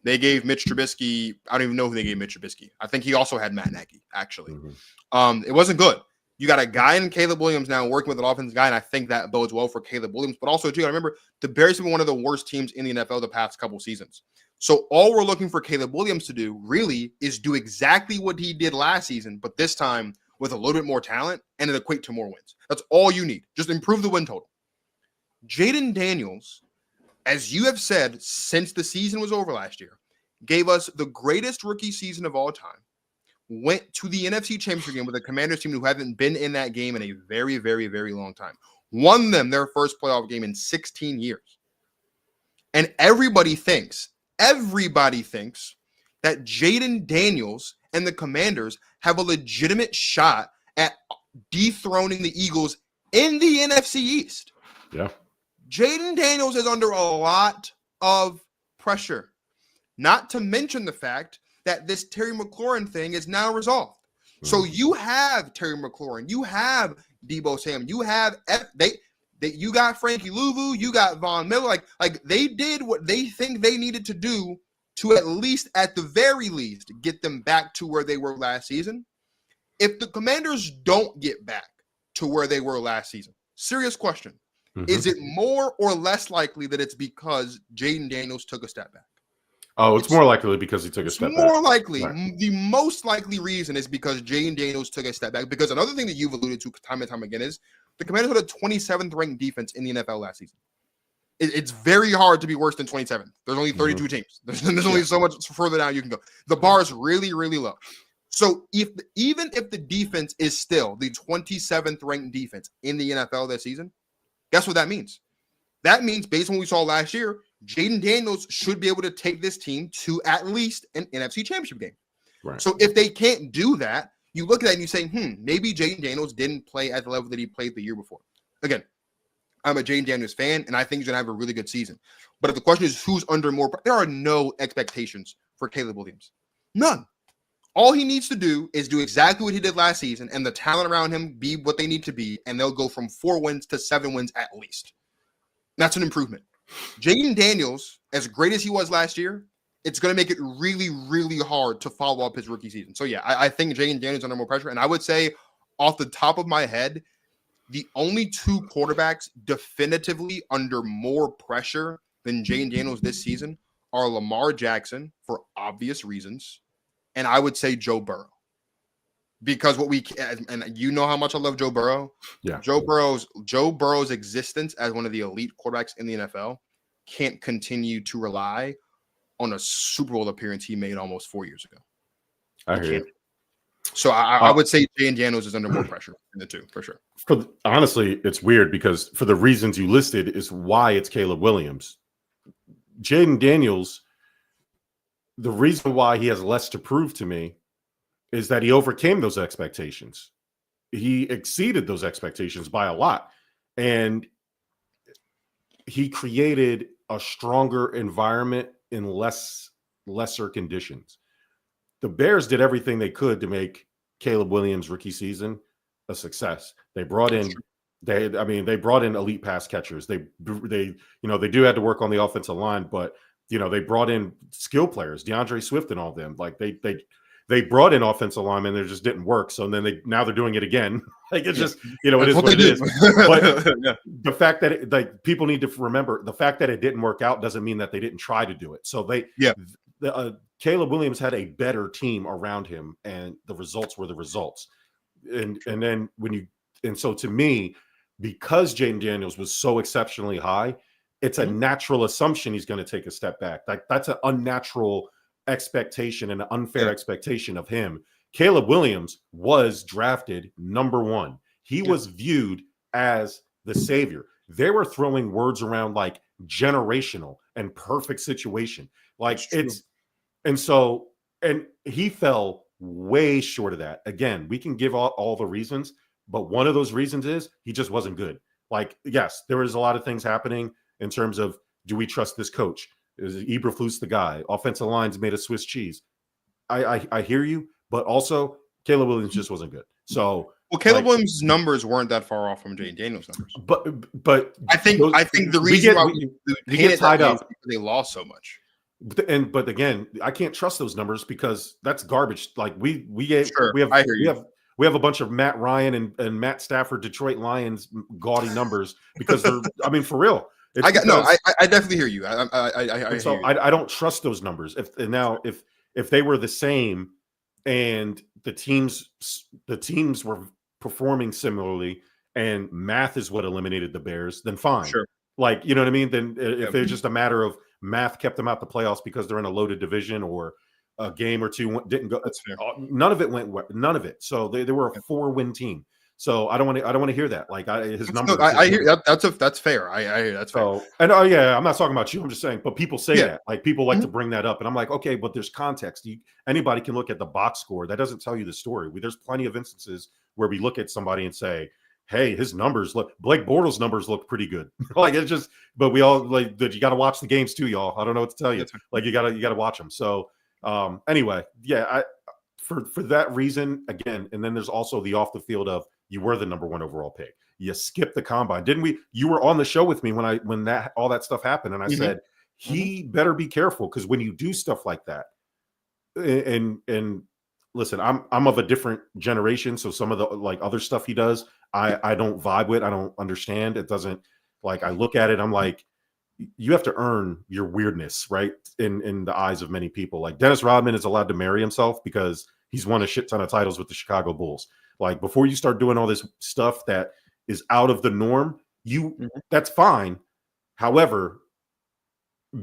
They gave Mitch Trubisky. I don't even know who they gave Mitch Trubisky. I think he also had Matt Nagy, actually. It wasn't good. You got a guy in Caleb Williams now working with an offensive guy, and I think that bodes well for Caleb Williams. But also, too, I remember the Bears have been one of the worst teams in the NFL the past couple seasons. So all we're looking for Caleb Williams to do really is do exactly what he did last season, but this time with a little bit more talent and it equate to more wins. That's all you need. Just improve the win total. Jayden Daniels, as you have said since the season was over last year, gave us the greatest rookie season of all time. Went to the NFC Championship game with a Commanders team who haven't been in that game in a very, very, very long time. Won them their first playoff game in 16 years. And everybody thinks that Jayden Daniels and the Commanders have a legitimate shot at dethroning the Eagles in the NFC East. Yeah. Jayden Daniels is under a lot of pressure, not to mention the fact that this Terry McLaurin thing is now resolved. So you have Terry McLaurin, you have Deebo Samuel, you have you got Frankie Louvu, you got Von Miller. Like they did what they think they needed to do to at the very least, get them back to where they were last season. If the Commanders don't get back to where they were last season? Serious question. Mm-hmm. Is it more or less likely that it's because Jayden Daniels took a step back? Oh, it's more likely because he took a step back. More likely. Right. The most likely reason is because Jayden Daniels took a step back. Because another thing that you've alluded to time and time again is the Commanders had a 27th ranked defense in the NFL last season. It's very hard to be worse than 27th. There's only 32 teams. There's only so much further down you can go. The bar is really, really low. So even if the defense is still the 27th ranked defense in the NFL this season, guess what that means? That means, based on what we saw last year, Jayden Daniels should be able to take this team to at least an NFC championship game. Right. So if they can't do that, you look at that and you say, maybe Jayden Daniels didn't play at the level that he played the year before. Again, I'm a Jayden Daniels fan, and I think he's going to have a really good season. But if the question is who's under more, there are no expectations for Caleb Williams. None. All he needs to do is do exactly what he did last season, and the talent around him be what they need to be, and they'll go from 4 wins to 7 wins at least. That's an improvement. Jayden Daniels, as great as he was last year, it's going to make it really, really hard to follow up his rookie season. So, yeah, I think Jayden Daniels is under more pressure. And I would say, off the top of my head, the only 2 quarterbacks definitively under more pressure than Jayden Daniels this season are Lamar Jackson, for obvious reasons, and I would say Joe Burrow. Because and you know how much I love Joe Burrow. Yeah. Joe Burrow's existence as one of the elite quarterbacks in the NFL can't continue to rely on a Super Bowl appearance he made almost 4 years ago. I hear you. So I would say Jayden Daniels is under more pressure in the 2, for sure. Honestly, it's weird because for the reasons you listed is why it's Caleb Williams. Jayden Daniels, the reason why he has less to prove to me is that he overcame those expectations. He exceeded those expectations by a lot. And he created a stronger environment in lesser conditions. The Bears did everything they could to make Caleb Williams' rookie season a success. They brought in elite pass catchers. They do have to work on the offensive line, but they brought in skill players, DeAndre Swift and all of them. Like they brought in offensive linemen, and it just didn't work. So then now they're doing it again. Like it's just, it is what it is. But the fact that people need to remember, the fact that it didn't work out doesn't mean that they didn't try to do it. So Caleb Williams had a better team around him, and the results were the results. And so to me, because Jayden Daniels was so exceptionally high, it's a natural assumption he's going to take a step back. That's an unnatural expectation and an unfair expectation of him. Caleb Williams was drafted number 1. He was viewed as the savior. They were throwing words around like generational and perfect situation. Like and he fell way short of that. Again, we can give all the reasons, but one of those reasons is he just wasn't good. Like, yes, there was a lot of things happening in terms of, do we trust this coach? Is Eberflus the guy? Offensive line's made of Swiss cheese. I hear you, but also Caleb Williams just wasn't good. So, Caleb Williams' numbers weren't that far off from Jayden Daniels' numbers. But I think the reason why we get tied up is because they lost so much. But again, I can't trust those numbers because that's garbage. Like we have a bunch of Matt Ryan and Matt Stafford Detroit Lions gaudy numbers because they're. I mean, for real. I definitely hear you. I don't trust those numbers. If they were the same and the teams were performing similarly and math is what eliminated the Bears, then fine. Sure. Like, you know what I mean? Then if it's just a matter of math kept them out the playoffs because they're in a loaded division or a game or two didn't go. That's fair. None of it went. None of it. So they were a 4-win team. So I don't want to hear that. Like his numbers. I hear that. That's fair. I hear that's fair. So, and I'm not talking about you. I'm just saying. But people say that. Like people like to bring that up, and I'm like, okay, but there's context. Anybody can look at the box score. That doesn't tell you the story. There's plenty of instances where we look at somebody and say, hey, his numbers look. Blake Bortles' numbers look pretty good. Like it's just. But we all like that. You got to watch the games too, y'all. I don't know what to tell you. Like you gotta watch them. So anyway, for that reason again, and then there's also the off the field of. You were the number 1 overall pick. You skipped the combine, didn't we? You were on the show with me when all that stuff happened, and I said he better be careful because when you do stuff like that, and listen, I'm of a different generation, so some of the like other stuff he does, I don't vibe with. I don't understand. It doesn't, like, I look at it, I'm like, you have to earn your weirdness, right? In the eyes of many people. Like Dennis Rodman is allowed to marry himself because he's won a shit ton of titles with the Chicago Bulls. Like before you start doing all this stuff that is out of the norm, that's fine. However,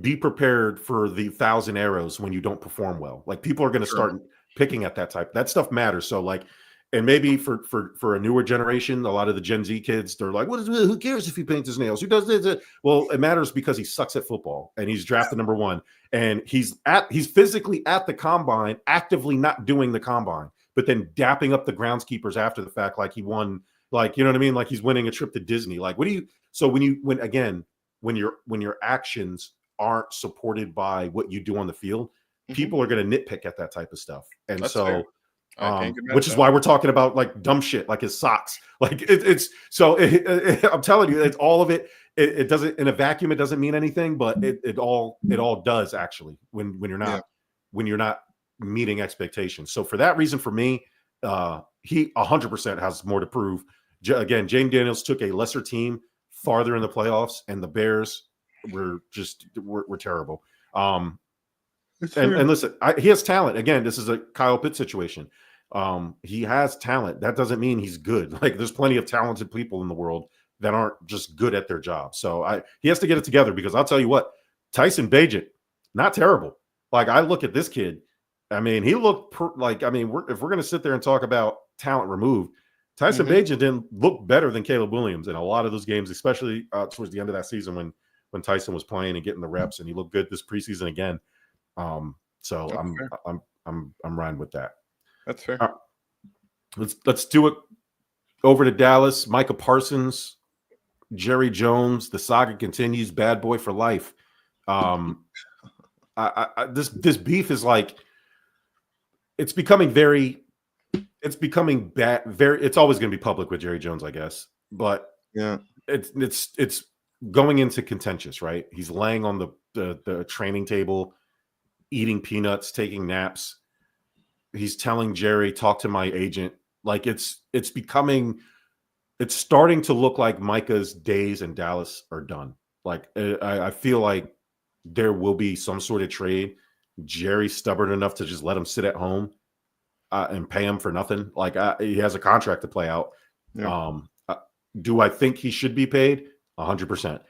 be prepared for the 1,000 arrows when you don't perform well. Like people are going to start picking at that stuff matters. So like, and maybe for a newer generation, a lot of the Gen Z kids, they're like, who cares if he paints his nails? Who does this? Well, it matters because he sucks at football and he's drafted number 1 and he's physically at the combine, actively not doing the combine, but then dapping up the groundskeepers after the fact, like he won, like, you know what I mean? Like he's winning a trip to Disney. Like, when your actions aren't supported by what you do on the field, people are going to nitpick at that type of stuff. And that's so fair. Which is why we're talking about like dumb shit, like his socks. Like I'm telling you, it's all of it. It doesn't, in a vacuum, it doesn't mean anything, but it all does actually when you're not meeting expectations. So for that reason, for me, he 100% has more to prove. Again, Jayden Daniels took a lesser team farther in the playoffs, and the Bears were terrible. And listen, he has talent. Again, this is a Kyle Pitts situation. He has talent. That doesn't mean he's good. Like there's plenty of talented people in the world that aren't just good at their job. So he has to get it together, because I'll tell you what, Tyson Bagent, not terrible. Like I look at this kid. I mean, he looked if we're going to sit there and talk about talent removed, Tyson Bagent didn't look better than Caleb Williams in a lot of those games, especially towards the end of that season when Tyson was playing and getting the reps, and he looked good this preseason again. So I'm riding with that. That's fair. Let's do it over to Dallas. Micah Parsons, Jerry Jones, the saga continues. Bad boy for life. This beef is like, it's becoming bad. It's always going to be public with Jerry Jones, I guess. But yeah, it's going into contentious, right? He's laying on the training table, eating peanuts, taking naps. He's telling Jerry, talk to my agent. Like it's starting to look like Micah's days in Dallas are done. Like I feel like there will be some sort of trade. Jerry's stubborn enough to just let him sit at home and pay him for nothing. Like he has a contract to play out. Yeah. Do I think he should be paid? 100%.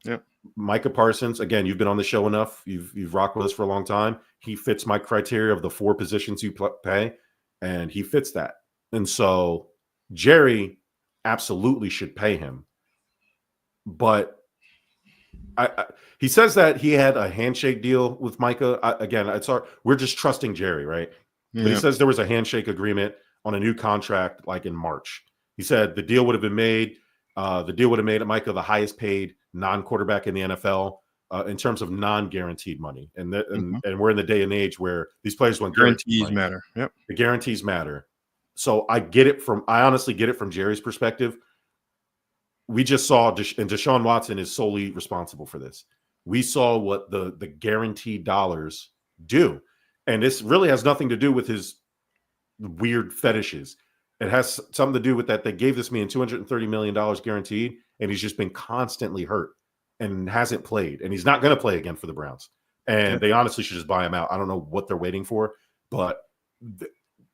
Yeah. Micah Parsons, again, you've been on the show enough. You've rocked with us for a long time. He fits my criteria of the 4 positions you pay, and he fits that. And so Jerry absolutely should pay him. But he says that he had a handshake deal with Micah. Again, it's hard. We're just trusting Jerry, right? Yeah. But he says there was a handshake agreement on a new contract like in March. He said the deal would have been made. The deal would have made Micah the highest paid non-quarterback in the NFL in terms of non-guaranteed money. And we're in the day and age where these players want guarantees matter. Yep. The guarantees matter. So I honestly get it from Jerry's perspective. We just saw, and Deshaun Watson is solely responsible for this. We saw what the guaranteed dollars do. And this really has nothing to do with his weird fetishes. It has something to do with that they gave this man $230 million guaranteed, and he's just been constantly hurt and hasn't played. And he's not going to play again for the Browns. And they honestly should just buy him out. I don't know what they're waiting for, but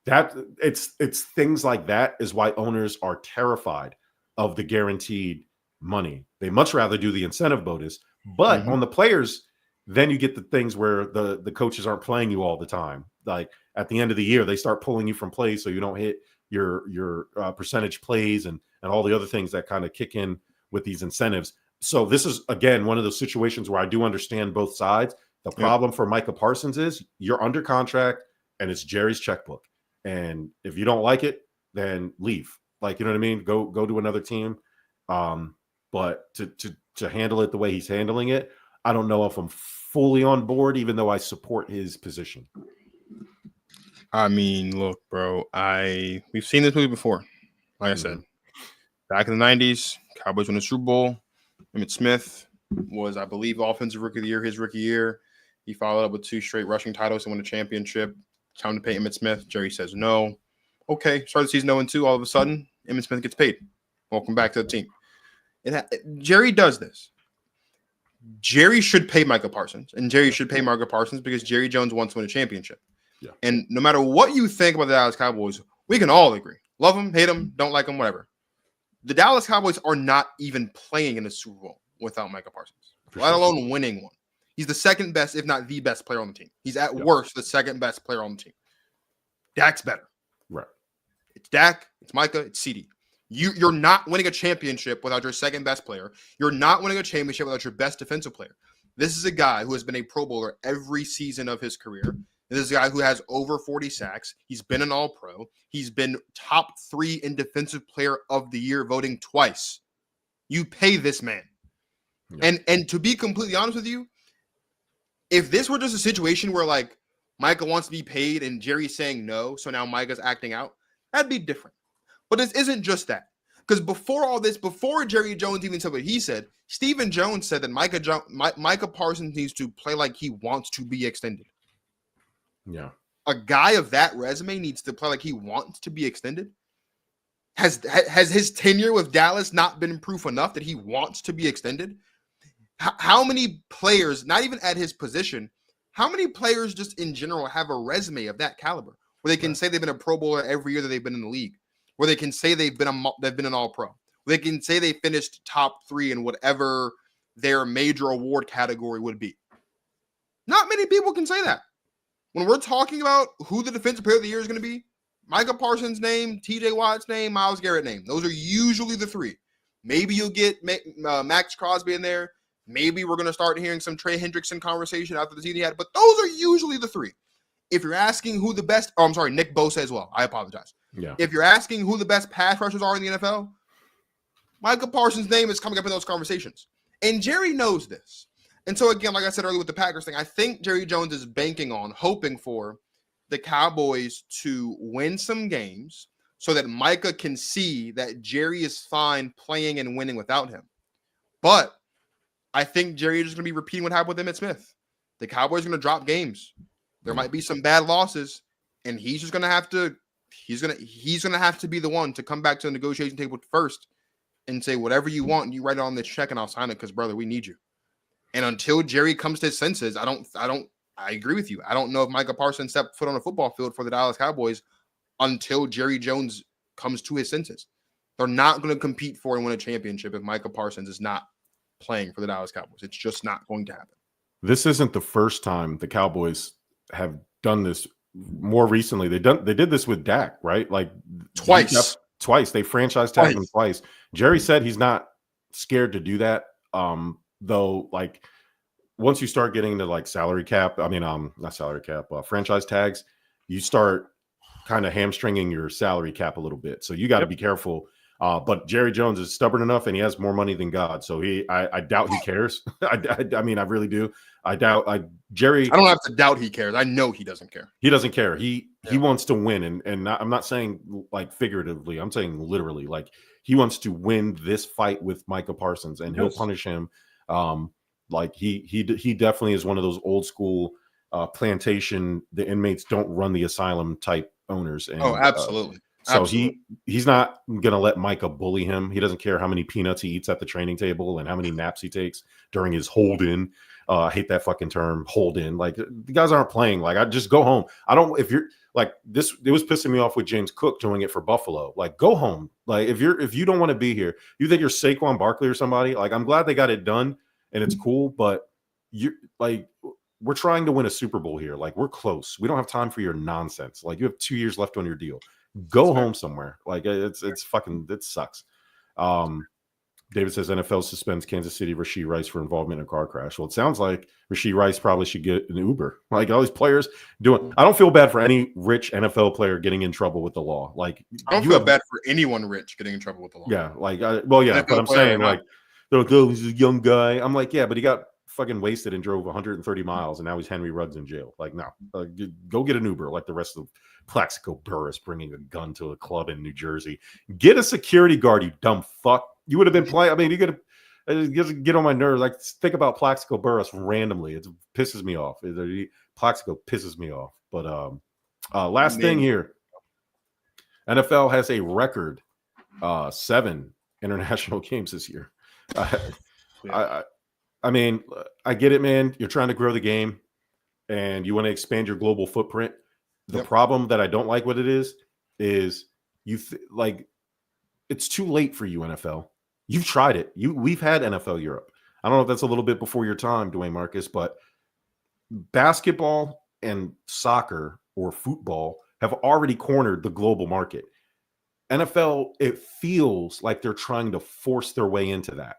it's things like that is why owners are terrified of the guaranteed money. They much rather do the incentive bonus. But on the players, then you get the things where the coaches aren't playing you all the time. Like at the end of the year, they start pulling you from plays so you don't hit your percentage plays and all the other things that kind of kick in with these incentives. So this is, again, one of those situations where I do understand both sides. The problem for Micah Parsons is you're under contract and it's Jerry's checkbook. And if you don't like it, then leave. Like, you know what I mean? Go to another team. But to handle it the way he's handling it, I don't know if I'm fully on board, even though I support his position. I mean, look, bro, we've seen this movie before. Like I said, back in the 90s, Cowboys won the Super Bowl. Emmitt Smith was, I believe, Offensive Rookie of the Year his rookie year. He followed up with 2 straight rushing titles and won a championship. Time to pay Emmitt Smith. Jerry says no. Okay, start the season 0-2. All of a sudden, Emmitt Smith gets paid. Welcome back to the team. Jerry does this. Jerry should pay Micah Parsons, and Jerry should pay Micah Parsons because Jerry Jones wants to win a championship. Yeah. And no matter what you think about the Dallas Cowboys, we can all agree. Love them, hate them, don't like them, whatever. The Dallas Cowboys are not even playing in the Super Bowl without Micah Parsons, let alone winning one. He's the second best, if not the best player on the team. He's at worst the second best player on the team. Dak's better. Right. It's Dak, it's Micah, it's CD. You're not winning a championship without your second best player. You're not winning a championship without your best defensive player. This is a guy who has been a Pro Bowler every season of his career. This is a guy who has over 40 sacks. He's been an All-Pro. He's been top 3 in Defensive Player of the Year voting twice. You pay this man. Yeah. And to be completely honest with you, if this were just a situation where like Micah wants to be paid and Jerry's saying no, so now Micah's acting out, that'd be different. But this isn't just that. Because before all this, before Jerry Jones even said what he said, Stephen Jones said that Micah Parsons needs to play like he wants to be extended. Yeah. A guy of that resume needs to play like he wants to be extended. Has his tenure with Dallas not been proof enough that he wants to be extended? How many players, not even at his position, how many players just in general have a resume of that caliber where they can say they've been a Pro Bowler every year that they've been in the league, where they can say they've been an All-Pro, where they can say they finished top 3 in whatever their major award category would be? Not many people can say that. When we're talking about who the Defensive Player of the Year is going to be, Micah Parsons' name, TJ Watt's name, Myles Garrett's name. Those are usually the 3. Maybe you'll get Max Crosby in there. Maybe we're going to start hearing some Trey Hendrickson conversation after the season he had. But those are usually the 3. If you're asking who the best – I'm sorry, Nick Bosa as well. I apologize. Yeah. If you're asking who the best pass rushers are in the NFL, Micah Parsons' name is coming up in those conversations. And Jerry knows this. And so, again, like I said earlier with the Packers thing, I think Jerry Jones is banking on, hoping for the Cowboys to win some games so that Micah can see that Jerry is fine playing and winning without him. But I think Jerry is just going to be repeating what happened with Emmitt Smith. The Cowboys are going to drop games. There might be some bad losses, and he's just going to have to he's going to have to be the one to come back to the negotiation table first and say, whatever you want, you write it on this check and I'll sign it because, brother, we need you. And until Jerry comes to his senses, I agree with you. I don't know if Micah Parsons stepped foot on a football field for the Dallas Cowboys until Jerry Jones comes to his senses. They're not going to compete for and win a championship if Micah Parsons is not playing for the Dallas Cowboys. It's just not going to happen. This isn't the first time the Cowboys have done this. More recently, they did this with Dak, right? Like twice. They franchise tagged him twice. Jerry said he's not scared to do that. Though, like once you start getting into like salary cap, not salary cap, franchise tags, you start kind of hamstringing your salary cap a little bit. So you got to be careful. But Jerry Jones is stubborn enough, and he has more money than God. So I doubt he cares. I really do. Jerry. I don't have to doubt he cares. I know he doesn't care. He doesn't care. He wants to win, and I'm not saying like figuratively. I'm saying literally. Like he wants to win this fight with Micah Parsons, and he'll punish him. Like he definitely is one of those old school plantation. The inmates don't run the asylum type owners. And, absolutely. So he's not going to let Micah bully him. He doesn't care how many peanuts he eats at the training table and how many naps he takes during his hold in. I hate that fucking term, hold in. Like the guys aren't playing. Like I just go home. If you're like this, it was pissing me off with James Cook doing it for Buffalo. Like go home. Like if you don't want to be here, you think you're Saquon Barkley or somebody. Like I'm glad they got it done and it's cool, but we're trying to win a Super Bowl here. Like we're close. We don't have time for your nonsense. Like you have 2 years left on your deal. Go home somewhere. Like it sucks. David says NFL suspends Kansas City Rashee Rice for involvement in a car crash. Well, it sounds like Rashee Rice probably should get an Uber. Like all these players doing. I don't feel bad for any rich NFL player getting in trouble with the law. Like I don't feel bad for anyone rich getting in trouble with the law. Yeah, but I'm saying like they're like, oh, he's a young guy. I'm like, yeah, but he got fucking wasted and drove 130 miles, and now he's Henry Ruggs in jail. Like, no, go get an Uber like the rest of Plaxico Burress bringing a gun to a club in New Jersey. Get a security guard, you dumb fuck. You would have been playing. I mean, you could have get on my nerves. Like, think about Plaxico Burress randomly. It pisses me off. Plaxico pisses me off. But last thing here, NFL has a record 7 international games this year. I, Yeah. I mean, I get it, man. You're trying to grow the game and you want to expand your global footprint. The Yep. problem that I don't like what it is like it's too late for you, NFL. You've tried it. We've had NFL Europe. I don't know if that's a little bit before your time, Dwayne Marcus, but basketball and soccer or football have already cornered the global market. NFL, it feels like they're trying to force their way into that.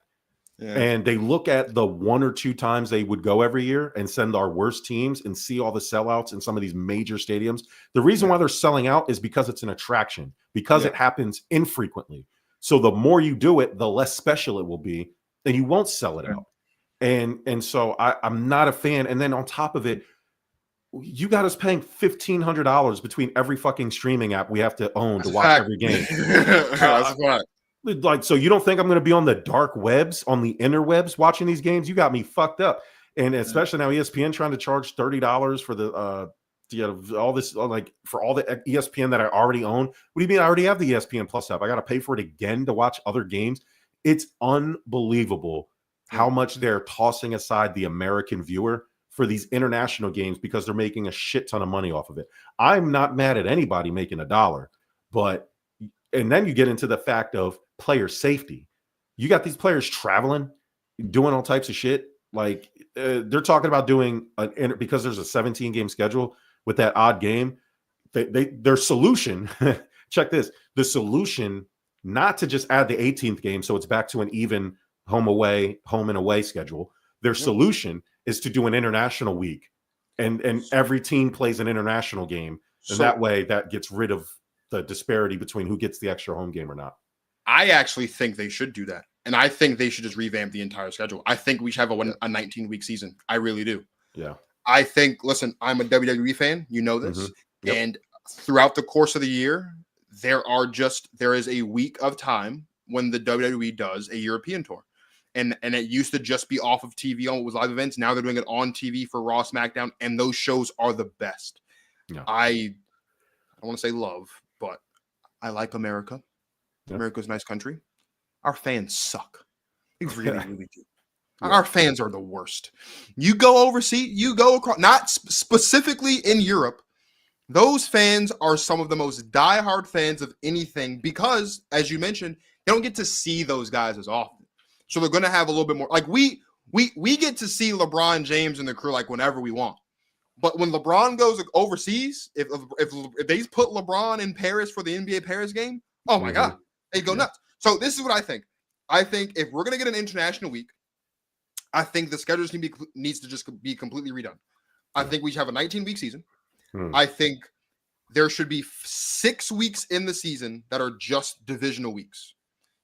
Yeah. And they look at the 1 or 2 times they would go every year and send our worst teams and see all the sellouts in some of these major stadiums. The reason why they're selling out is because it's an attraction, because it happens infrequently. So the more you do it, the less special it will be, and you won't sell it out. And so I'm not a fan. And then on top of it, you got us paying $1,500 between every fucking streaming app we have to own to watch every game. That's a fact. Like, so you don't think I'm going to be on the dark webs, on the interwebs watching these games? You got me fucked up. And especially now ESPN trying to charge $30 for the all this, like for all the ESPN that I already own. What do you mean? I already have the ESPN Plus app. I got to pay for it again to watch other games. It's unbelievable how much they're tossing aside the American viewer for these international games because they're making a shit ton of money off of it. I'm not mad at anybody making $1, but and then you get into the fact of player safety. You got these players traveling, doing all types of shit. Like they're talking about doing because there's a 17 game schedule with that odd game. Their solution, check this, the solution not to just add the 18th game so it's back to an even home and away schedule. Their solution is to do an international week and every team plays an international game. And that way that gets rid of the disparity between who gets the extra home game or not. I actually think they should do that. And I think they should just revamp the entire schedule. I think we should have a 19-week season. I really do. Yeah. I think, listen, I'm a WWE fan. You know this. Mm-hmm. Yep. And throughout the course of the year, there is a week of time when the WWE does a European tour. And it used to just be off of TV on with live events. Now they're doing it on TV for Raw, SmackDown, and those shows are the best. Yeah. I don't want to say love, but I like America. Yeah. America's a nice country. Our fans suck. They really, really do. Yeah. Our fans are the worst. You go overseas, you go across, not specifically in Europe. Those fans are some of the most diehard fans of anything because, as you mentioned, they don't get to see those guys as often. So they're going to have a little bit more. Like we get to see LeBron James and the crew like whenever we want. But when LeBron goes overseas, if they put LeBron in Paris for the NBA Paris game, oh my God, they go nuts. So this is what I think. I think if we're going to get an international week, I think the schedule needs to just be completely redone. I think we should have a 19-week season. I think there should be 6 weeks in the season that are just divisional weeks.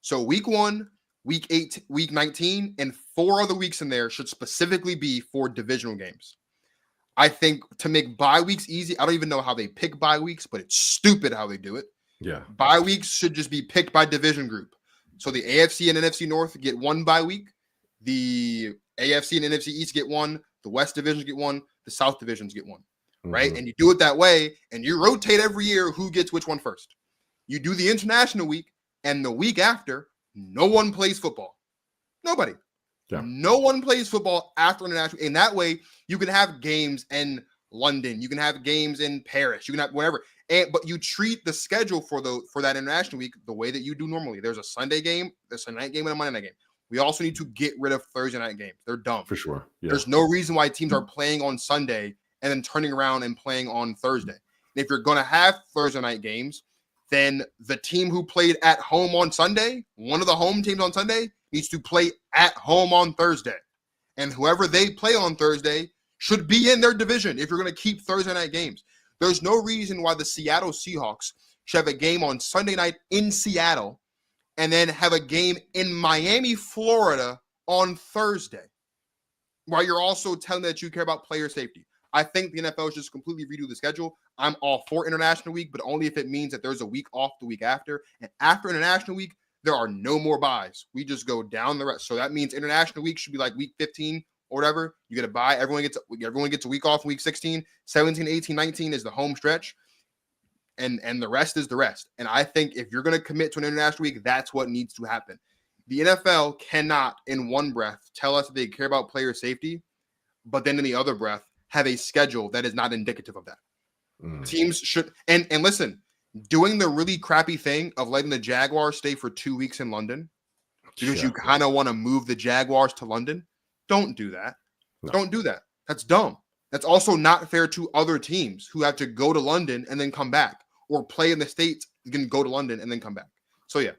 So week 1, week 8, week 19, and 4 other weeks in there should specifically be for divisional games. I think to make bye weeks easy, I don't even know how they pick bye weeks, but it's stupid how they do it. Yeah. Bye weeks should just be picked by division group. So the AFC and NFC North get 1 bye week. The AFC and NFC East get 1. The West divisions get 1. The South divisions get 1. Right? And you do it that way, and you rotate every year who gets which one first. You do the international week, and the week after, no one plays football. Nobody. Yeah. No one plays football after international. And that way, you can have games in London. You can have games in Paris. You can have whatever. But you treat the schedule for that international week the way that you do normally. There's a Sunday game, there's a night game, and a Monday night game. We also need to get rid of Thursday night games. They're dumb. For sure. Yeah. There's no reason why teams are playing on Sunday and then turning around and playing on Thursday. And if you're going to have Thursday night games, then the team who played at home on Sunday, one of the home teams on Sunday, needs to play at home on Thursday. And whoever they play on Thursday should be in their division if you're going to keep Thursday night games. There's no reason why the Seattle Seahawks should have a game on Sunday night in Seattle and then have a game in Miami, Florida on Thursday, while you're also telling that you care about player safety. I think the NFL should just completely redo the schedule. I'm all for International Week, but only if it means that there's a week off the week after. And after International Week, there are no more buys. We just go down the rest. So that means International Week should be like week 15 or whatever. You get a bye. Everyone gets a week off in week 16. 17, 18, 19 is the home stretch. and the rest is the rest. And I think if you're going to commit to an international week, that's what needs to happen. The NFL cannot, in one breath, tell us that they care about player safety, but then in the other breath, have a schedule that is not indicative of that. Teams should, and listen, doing the really crappy thing of letting the Jaguars stay for 2 weeks in London because you kind of want to move the Jaguars to London, don't do that. No. Don't do that. That's dumb. That's also not fair to other teams who have to go to London and then come back, or play in the States, you can go to London and then come back. So yeah,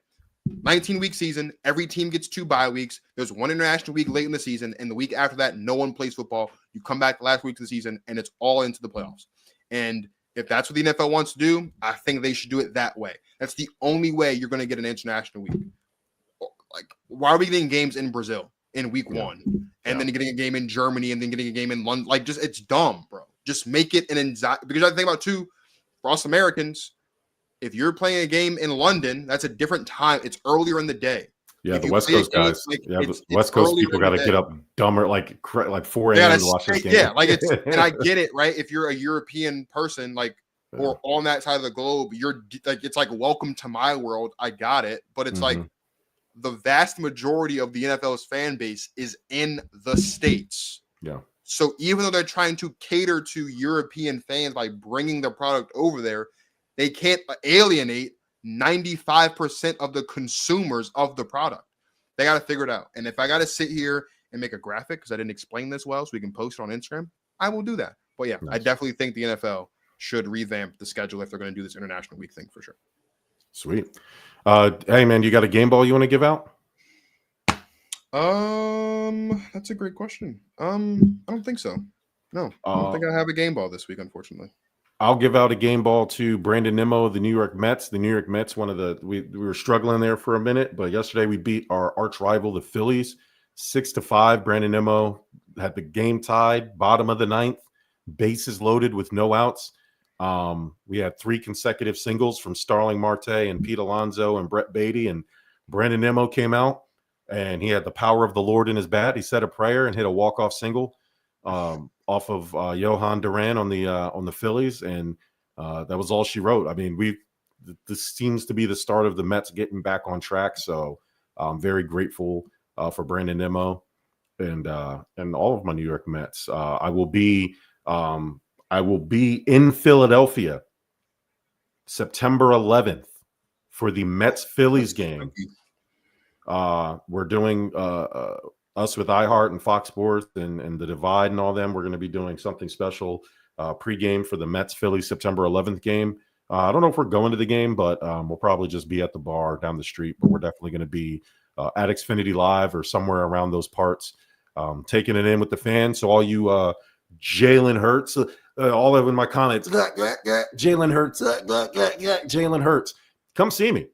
19-week season. Every team gets 2 bye weeks. There's one international week late in the season, and the week after that, no one plays football. You come back the last week of the season, and it's all into the playoffs. And if that's what the NFL wants to do, I think they should do it that way. That's the only way you're going to get an international week. Like, why are we getting games in Brazil in week 1, and then getting a game in Germany, and then getting a game in London? Like, just, it's dumb, bro. Just make it an anxiety. Because I think about, too, for us Americans, if you're playing a game in London, that's a different time. It's earlier in the day. Yeah, the West Coast guys. Like, the West Coast people got to get up dumber, like 4 a.m. to watch this game. Yeah, like it's, and I get it, right? If you're a European person, like, or on that side of the globe, you're like, it's like, welcome to my world. I got it. But it's like the vast majority of the NFL's fan base is in the States. Yeah. So even though they're trying to cater to European fans by bringing the product over there, they can't alienate 95% of the consumers of the product. They got to figure it out. And if I got to sit here and make a graphic because I didn't explain this well so we can post it on Instagram, I will do that. But yeah, nice. I definitely think the NFL should revamp the schedule if they're going to do this international week thing for sure. Sweet. Hey, man, you got a game ball you want to give out? That's a great question. I don't think so. No, I don't think I have a game ball this week, unfortunately. I'll give out a game ball to Brandon Nimmo of the New York Mets. The New York Mets, we were struggling there for a minute, but yesterday we beat our arch rival, the Phillies, 6-5. Brandon Nimmo had the game tied, bottom of the 9th, bases loaded with no outs. We had 3 consecutive singles from Starling Marte and Pete Alonso and Brett Beatty, and Brandon Nimmo came out and he had the power of the Lord in his bat. He said a prayer and hit a walk-off single off of Johan Duran on the Phillies, and that was all she wrote. I mean, this seems to be the start of the Mets getting back on track, so I'm very grateful for Brandon Nimmo and all of my New York Mets. I will be in Philadelphia September 11th for the Mets-Phillies game. We're doing us with iHeart and Fox Sports and the Divide and all them. We're going to be doing something special pregame for the Mets-Phillies September 11th game. I don't know if we're going to the game, but we'll probably just be at the bar down the street. But we're definitely going to be at Xfinity Live or somewhere around those parts, taking it in with the fans. So all you Jalen Hurts, all of in my comments, Jalen Hurts, Jalen Hurts, come see me.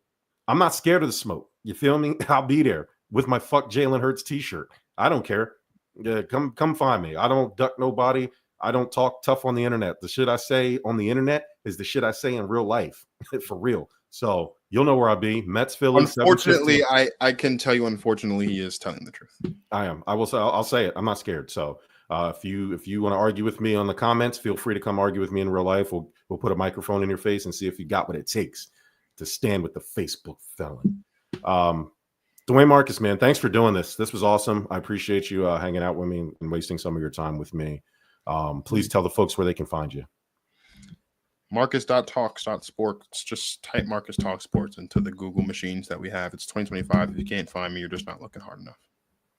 I'm not scared of the smoke. You feel me? I'll be there with my fuck Jalen Hurts t-shirt. I don't care. Yeah, come find me. I don't duck nobody. I don't talk tough on the internet. The shit I say on the internet is the shit I say in real life, for real. So you'll know where I'll be. Mets, Phillies. Unfortunately, I can tell you. Unfortunately, he is telling the truth. I am. I will say. I'll say it. I'm not scared. So if you want to argue with me on the comments, feel free to come argue with me in real life. We'll put a microphone in your face and see if you got what it takes to stand with the Facebook felon. Dwayne Marcus, man, thanks for doing this. This was awesome. I appreciate you hanging out with me and wasting some of your time with me. Please tell the folks where they can find you. Marcus.talks.sports. Just type Marcus Talk Sports into the Google machines that we have. It's 2025. If you can't find me, you're just not looking hard enough.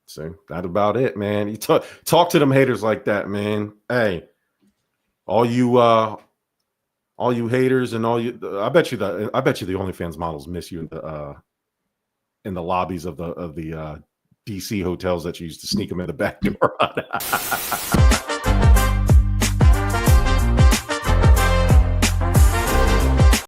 See, that's about it, man. You talk to them haters like that, man. Hey, all you haters and all you, I bet you the OnlyFans models miss you in the lobbies of the DC hotels that you used to sneak them in the back door.